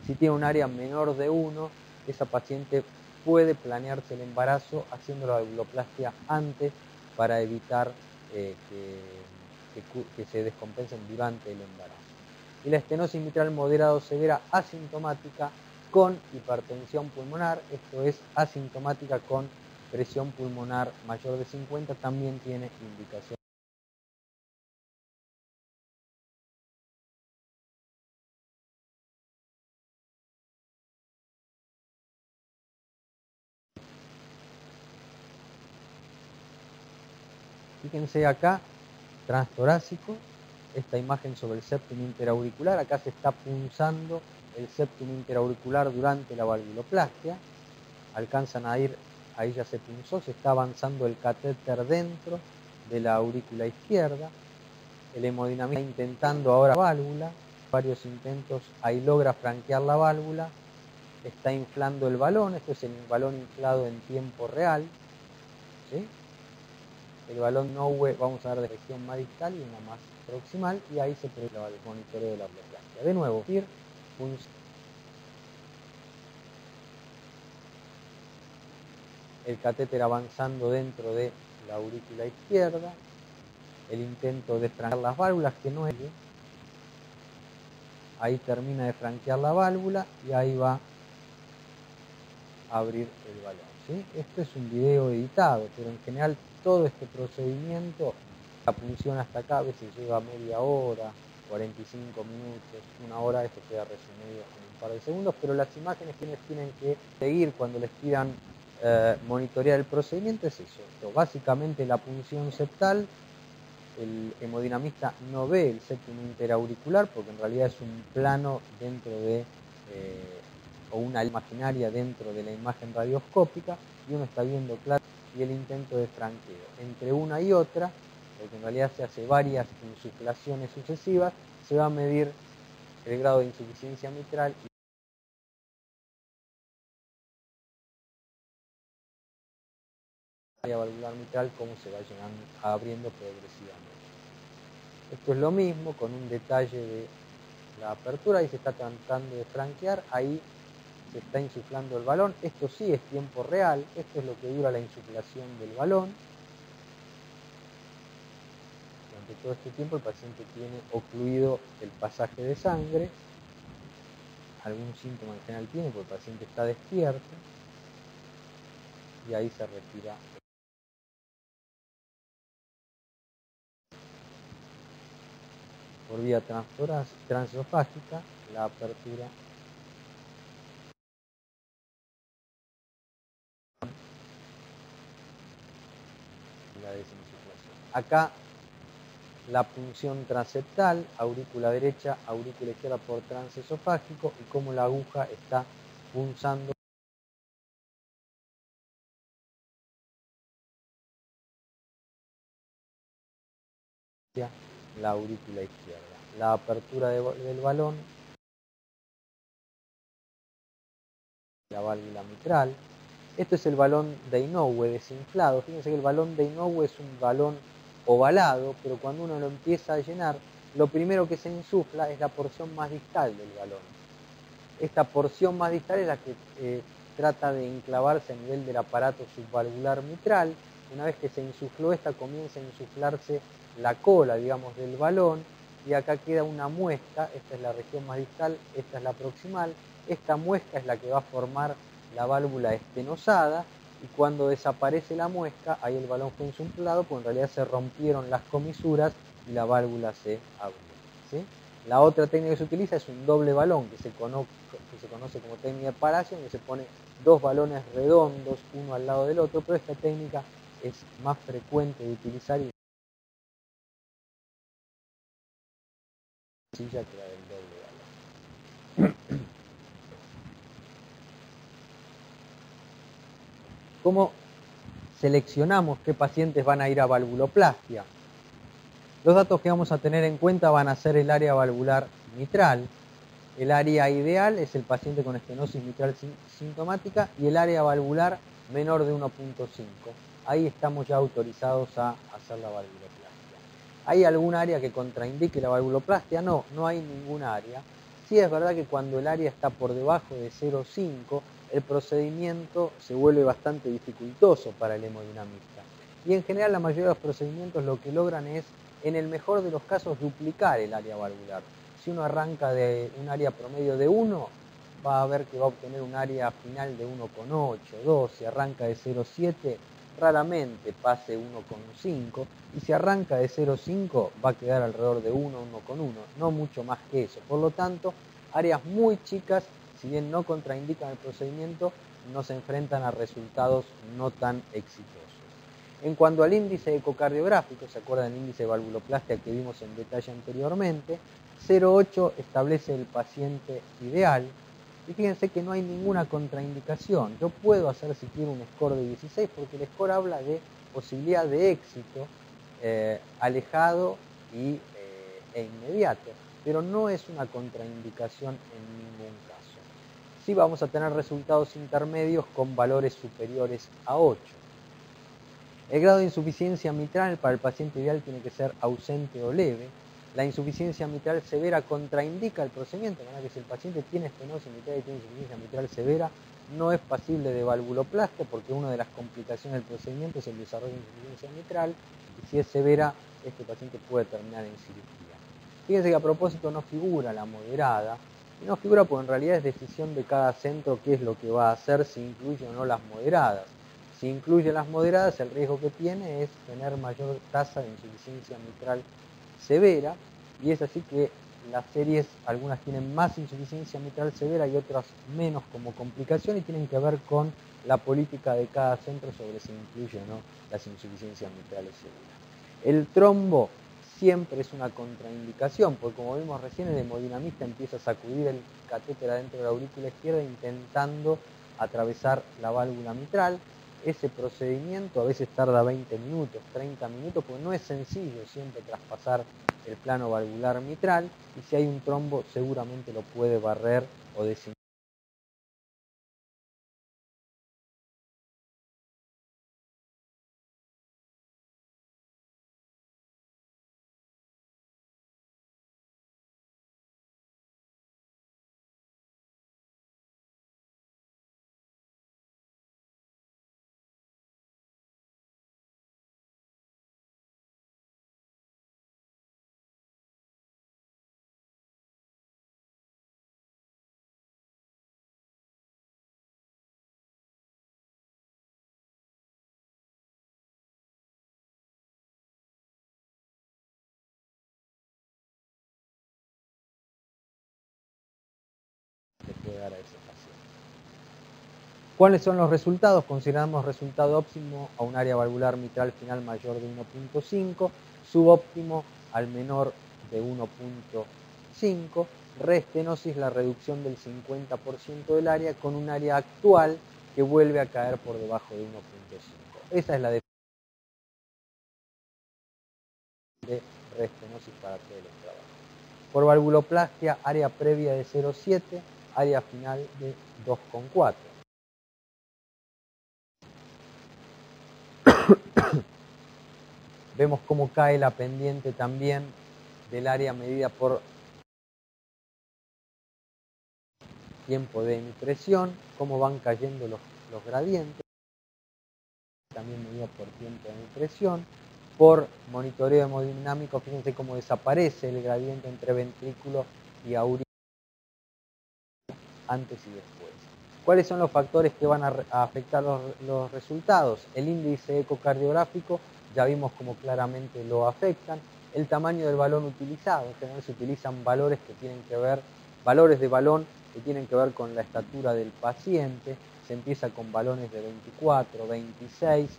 si tiene un área menor de 1, esa paciente puede planearse el embarazo haciendo la valvuloplastia antes para evitar que se descompensen durante el embarazo. Y la estenosis mitral moderada o severa asintomática con hipertensión pulmonar, esto es asintomática con presión pulmonar mayor de 50, también tiene indicación. Fíjense acá, transtorácico, esta imagen sobre el septum interauricular, acá se está punzando el septum interauricular durante la valvuloplastia, alcanzan a ir, ahí ya se punzó, se está avanzando el catéter dentro de la aurícula izquierda, el hemodinamista está intentando ahora la válvula, varios intentos, ahí logra franquear la válvula, está inflando el balón, esto es el balón inflado en tiempo real, ¿sí? El balón Nowe, vamos a ver de región más distal y una más proximal, y ahí se produce el monitoreo de la valvuloplastia. De nuevo, el catéter avanzando dentro de la aurícula izquierda, el intento de franquear las válvulas, que no es, ahí termina de franquear la válvula y ahí va a abrir el balón. ¿sí? Esto es un video editado, pero en general todo este procedimiento, la punción hasta acá a veces lleva media hora, 45 minutos, una hora, esto queda resumido en un par de segundos, pero las imágenes que tienen que seguir cuando les pidan monitorear el procedimiento es eso. Básicamente la punción septal, el hemodinamista no ve el septum interauricular porque en realidad es un plano dentro de, o una imaginaria dentro de la imagen radioscópica, y uno está viendo claro, y el intento de franqueo. Entre una y otra, porque en realidad se hace varias insuflaciones sucesivas, se va a medir el grado de insuficiencia mitral y la valvular mitral, cómo se va abriendo progresivamente. Esto es lo mismo con un detalle de la apertura, ahí se está tratando de franquear, ahí se está insuflando el balón, esto sí es tiempo real, esto es lo que dura la insuflación del balón. Durante todo este tiempo el paciente tiene ocluido el pasaje de sangre, algún síntoma en general tiene porque el paciente está despierto, y ahí se retira. Por vía transesofágica, la apertura y la desinsuflación. Acá la punción transeptal, aurícula derecha, aurícula izquierda por transesofágico, y cómo la aguja está punzando hacia la aurícula izquierda. La apertura del balón, la válvula mitral. Esto es el balón de Inoue desinflado. Fíjense que el balón de Inoue es un balón ovalado, pero cuando uno lo empieza a llenar, lo primero que se insufla es la porción más distal del balón. Esta porción más distal es la que trata de enclavarse a nivel del aparato subvalvular mitral. Una vez que se insufló esta, comienza a insuflarse la cola, digamos, del balón, y acá queda una muesca. Esta es la región más distal, esta es la proximal. Esta muesca es la que va a formar la válvula estenosada, y cuando desaparece la muesca, ahí el balón fue insuflado, pues en realidad se rompieron las comisuras y la válvula se abrió, ¿sí? La otra técnica que se utiliza es un doble balón, que se conoce como técnica de Palacio, donde se pone dos balones redondos, uno al lado del otro, pero esta técnica es más frecuente de utilizar y sencilla que la del doble balón. ¿Cómo seleccionamos qué pacientes van a ir a valvuloplastia? Los datos que vamos a tener en cuenta van a ser el área valvular mitral. El área ideal es el paciente con estenosis mitral sintomática, y el área valvular menor de 1.5. Ahí estamos ya autorizados a hacer la valvuloplastia. ¿Hay algún área que contraindique la valvuloplastia? No, no hay ningún área. Sí es verdad que cuando el área está por debajo de 0,5, el procedimiento se vuelve bastante dificultoso para el hemodinamista. Y en general la mayoría de los procedimientos lo que logran es, en el mejor de los casos, duplicar el área valvular. Si uno arranca de un área promedio de 1, va a ver que va a obtener un área final de 1,8, 2. Si arranca de 0,7, raramente pase 1,5. Y si arranca de 0,5, va a quedar alrededor de 1, 1,1. No mucho más que eso. Por lo tanto, áreas muy chicas, si bien no contraindican el procedimiento, no se enfrentan a resultados no tan exitosos. En cuanto al índice ecocardiográfico, ¿se acuerdan del índice de valvuloplastia que vimos en detalle anteriormente? 0,8 establece el paciente ideal, y fíjense que no hay ninguna contraindicación. Yo puedo hacer si quiero un score de 16 porque el score habla de posibilidad de éxito alejado e inmediato, pero no es una contraindicación en ningún caso. Sí vamos a tener resultados intermedios con valores superiores a 8. El grado de insuficiencia mitral para el paciente ideal tiene que ser ausente o leve. La insuficiencia mitral severa contraindica el procedimiento, de manera que si el paciente tiene estenosis mitral y tiene insuficiencia mitral severa, no es pasible de valvuloplastia, porque una de las complicaciones del procedimiento es el desarrollo de insuficiencia mitral, y si es severa, este paciente puede terminar en cirugía. Fíjense que a propósito no figura la moderada, y no figura porque en realidad es decisión de cada centro qué es lo que va a hacer, si incluye o no las moderadas. Si incluye las moderadas, el riesgo que tiene es tener mayor tasa de insuficiencia mitral severa, y es así que las series, algunas tienen más insuficiencia mitral severa y otras menos como complicación, y tienen que ver con la política de cada centro sobre si incluye o no las insuficiencias mitrales severas. El trombo siempre es una contraindicación, porque como vimos recién, el hemodinamista empieza a sacudir el catéter adentro de la aurícula izquierda intentando atravesar la válvula mitral. Ese procedimiento a veces tarda 20 minutos, 30 minutos, porque no es sencillo siempre traspasar el plano valvular mitral, y si hay un trombo seguramente lo puede barrer o desinfectar. Le puede dar a ese paciente. ¿Cuáles son los resultados? Consideramos resultado óptimo a un área valvular mitral final mayor de 1.5, subóptimo al menor de 1.5, reestenosis la reducción del 50% del área con un área actual que vuelve a caer por debajo de 1.5. Esa es la definición de reestenosis para todos los trabajos. Por valvuloplastia, área previa de 0.7, área final de 2.4. Vemos cómo cae la pendiente también del área medida por tiempo de impresión, cómo van cayendo los gradientes, también medida por tiempo de impresión. Por monitoreo hemodinámico, fíjense cómo desaparece el gradiente entre ventrículo y aurícula antes y después. ¿Cuáles son los factores que van a afectar los resultados? El índice ecocardiográfico, ya vimos cómo claramente lo afectan. El tamaño del balón utilizado, en general se utilizan valores de balón que tienen que ver con la estatura del paciente. Se empieza con balones de 24, 26,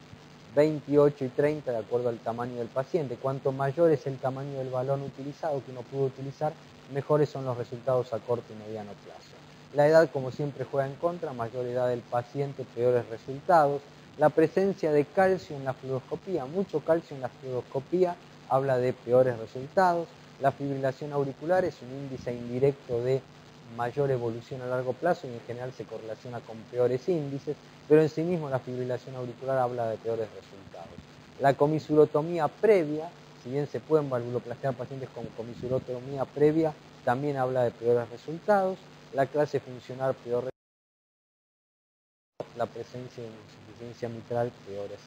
28 y 30 de acuerdo al tamaño del paciente. Cuanto mayor es el tamaño del balón utilizado, que uno pudo utilizar, mejores son los resultados a corto y mediano plazo. La edad, como siempre, juega en contra. Mayor edad del paciente, peores resultados. La presencia de calcio en la fluoroscopía, mucho calcio en la fluoroscopía, habla de peores resultados. La fibrilación auricular es un índice indirecto de mayor evolución a largo plazo y en general se correlaciona con peores índices, pero en sí mismo la fibrilación auricular habla de peores resultados. La comisurotomía previa, si bien se pueden valvuloplastiar pacientes con comisurotomía previa, también habla de peores resultados. La clase funcional peor, la presencia de insuficiencia mitral, peores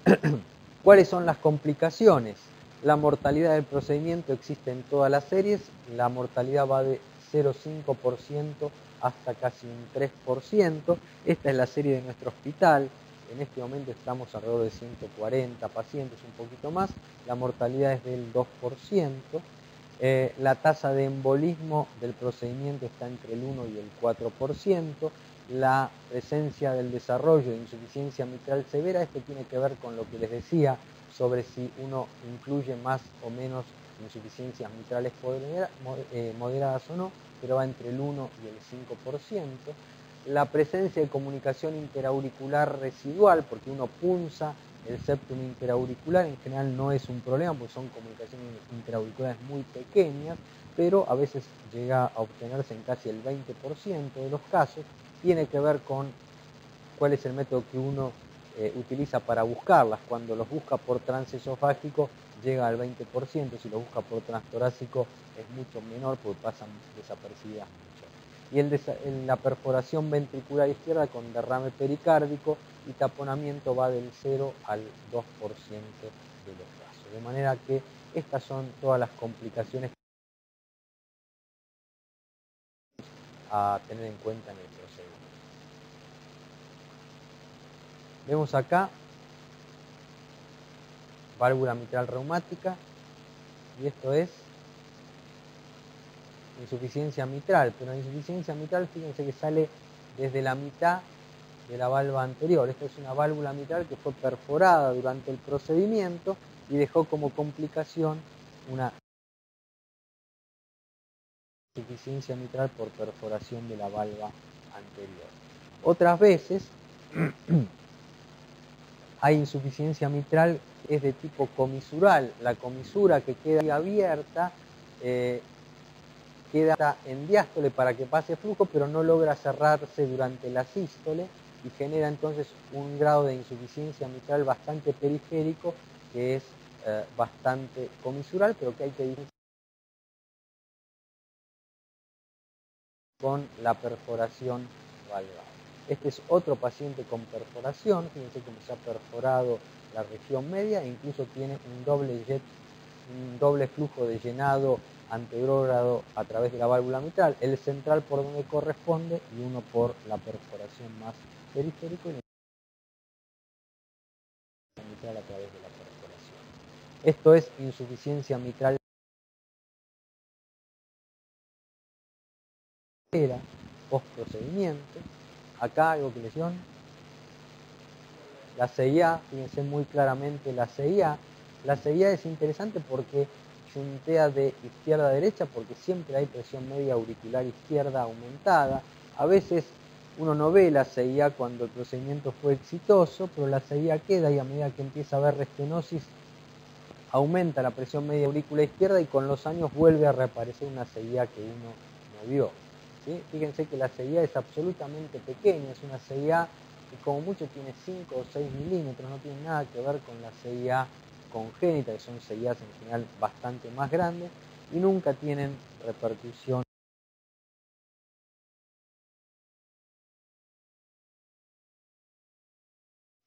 resultados. ¿Cuáles son las complicaciones? La mortalidad del procedimiento existe en todas las series. La mortalidad va de 0,5% hasta casi un 3%. Esta es la serie de nuestro hospital. En este momento estamos alrededor de 140 pacientes, un poquito más. La mortalidad es del 2%. La tasa de embolismo del procedimiento está entre el 1 y el 4%. La presencia del desarrollo de insuficiencia mitral severa, esto tiene que ver con lo que les decía sobre si uno incluye más o menos insuficiencias mitrales moderadas o no, pero va entre el 1 y el 5%. La presencia de comunicación interauricular residual, porque uno punza el septum interauricular, en general no es un problema, porque son comunicaciones interauriculares muy pequeñas, pero a veces llega a obtenerse en casi el 20% de los casos. Tiene que ver con cuál es el método que uno utiliza para buscarlas. Cuando los busca por transesofágico llega al 20%, si los busca por transtorácico es mucho menor porque pasan desapercibidas mucho. Y la perforación ventricular izquierda con derrame pericárdico y taponamiento va del 0 al 2% de los casos. De manera que estas son todas las complicaciones a tener en cuenta en el procedimiento. Vemos acá válvula mitral reumática y esto es insuficiencia mitral, pero la insuficiencia mitral, fíjense que sale desde la mitad de la válvula anterior. Esta es una válvula mitral que fue perforada durante el procedimiento y dejó como complicación una insuficiencia mitral por perforación de la válvula anterior. Otras veces hay insuficiencia mitral que es de tipo comisural. La comisura que queda abierta queda en diástole para que pase flujo, pero no logra cerrarse durante la sístole y genera entonces un grado de insuficiencia mitral bastante periférico, que es bastante comisural, pero que hay que diferenciar con la perforación valvar. Este es otro paciente con perforación, fíjense cómo se ha perforado la región media e incluso tiene un doble flujo de llenado anterógrado a través de la válvula mitral, el central por donde corresponde y uno por la perforación más periférica y la mitral a través de la perforación. Esto es insuficiencia mitral post procedimiento. Acá algo que lesión. La CIA, fíjense muy claramente la CIA. La CIA es interesante porque juntea de izquierda a derecha porque siempre hay presión media auricular izquierda aumentada. A veces uno no ve la CIA cuando el procedimiento fue exitoso, pero la CIA queda y a medida que empieza a haber restenosis aumenta la presión media aurícula izquierda y con los años vuelve a reaparecer una CIA que uno no vio. ¿Sí? Fíjense que la CIA es absolutamente pequeña, es una CIA que como mucho tiene 5 o 6 milímetros, no tiene nada que ver con la CIA congénita, que son CIAs en general bastante más grandes y nunca tienen repercusión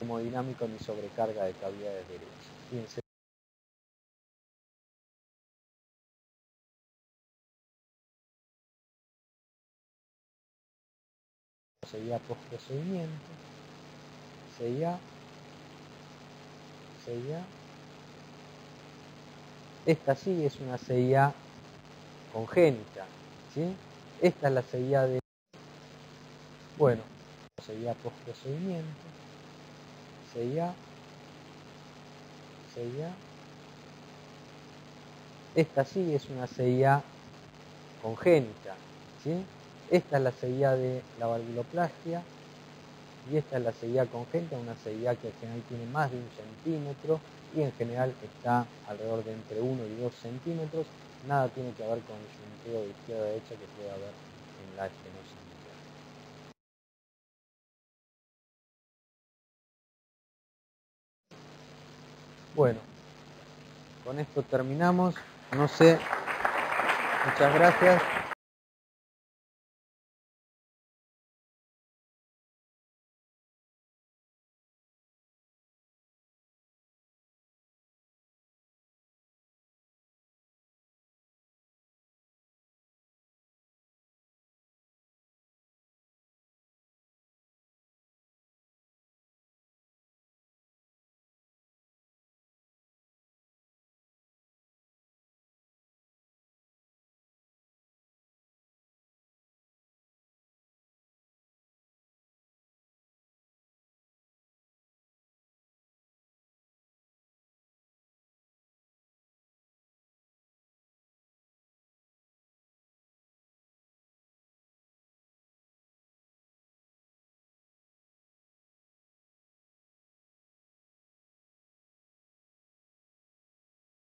hemodinámica ni sobrecarga de cavidades derechas. Fíjense. CIA post procedimiento, CIA. Esta sí es una CIA congénita, ¿sí? Esta es la CIA de, bueno, CIA post procedimiento, CIA. Esta sí es una CIA congénita, ¿sí? Esta es la CIA de la valvuloplastia y esta es la CIA congénita, una CIA que en general tiene más de 1 centímetro y en general está alrededor de entre 1 y 2 centímetros. Nada tiene que ver con el junteo de izquierda a derecha que puede haber en la estenosis mitral. Bueno, con esto terminamos. No sé, muchas gracias.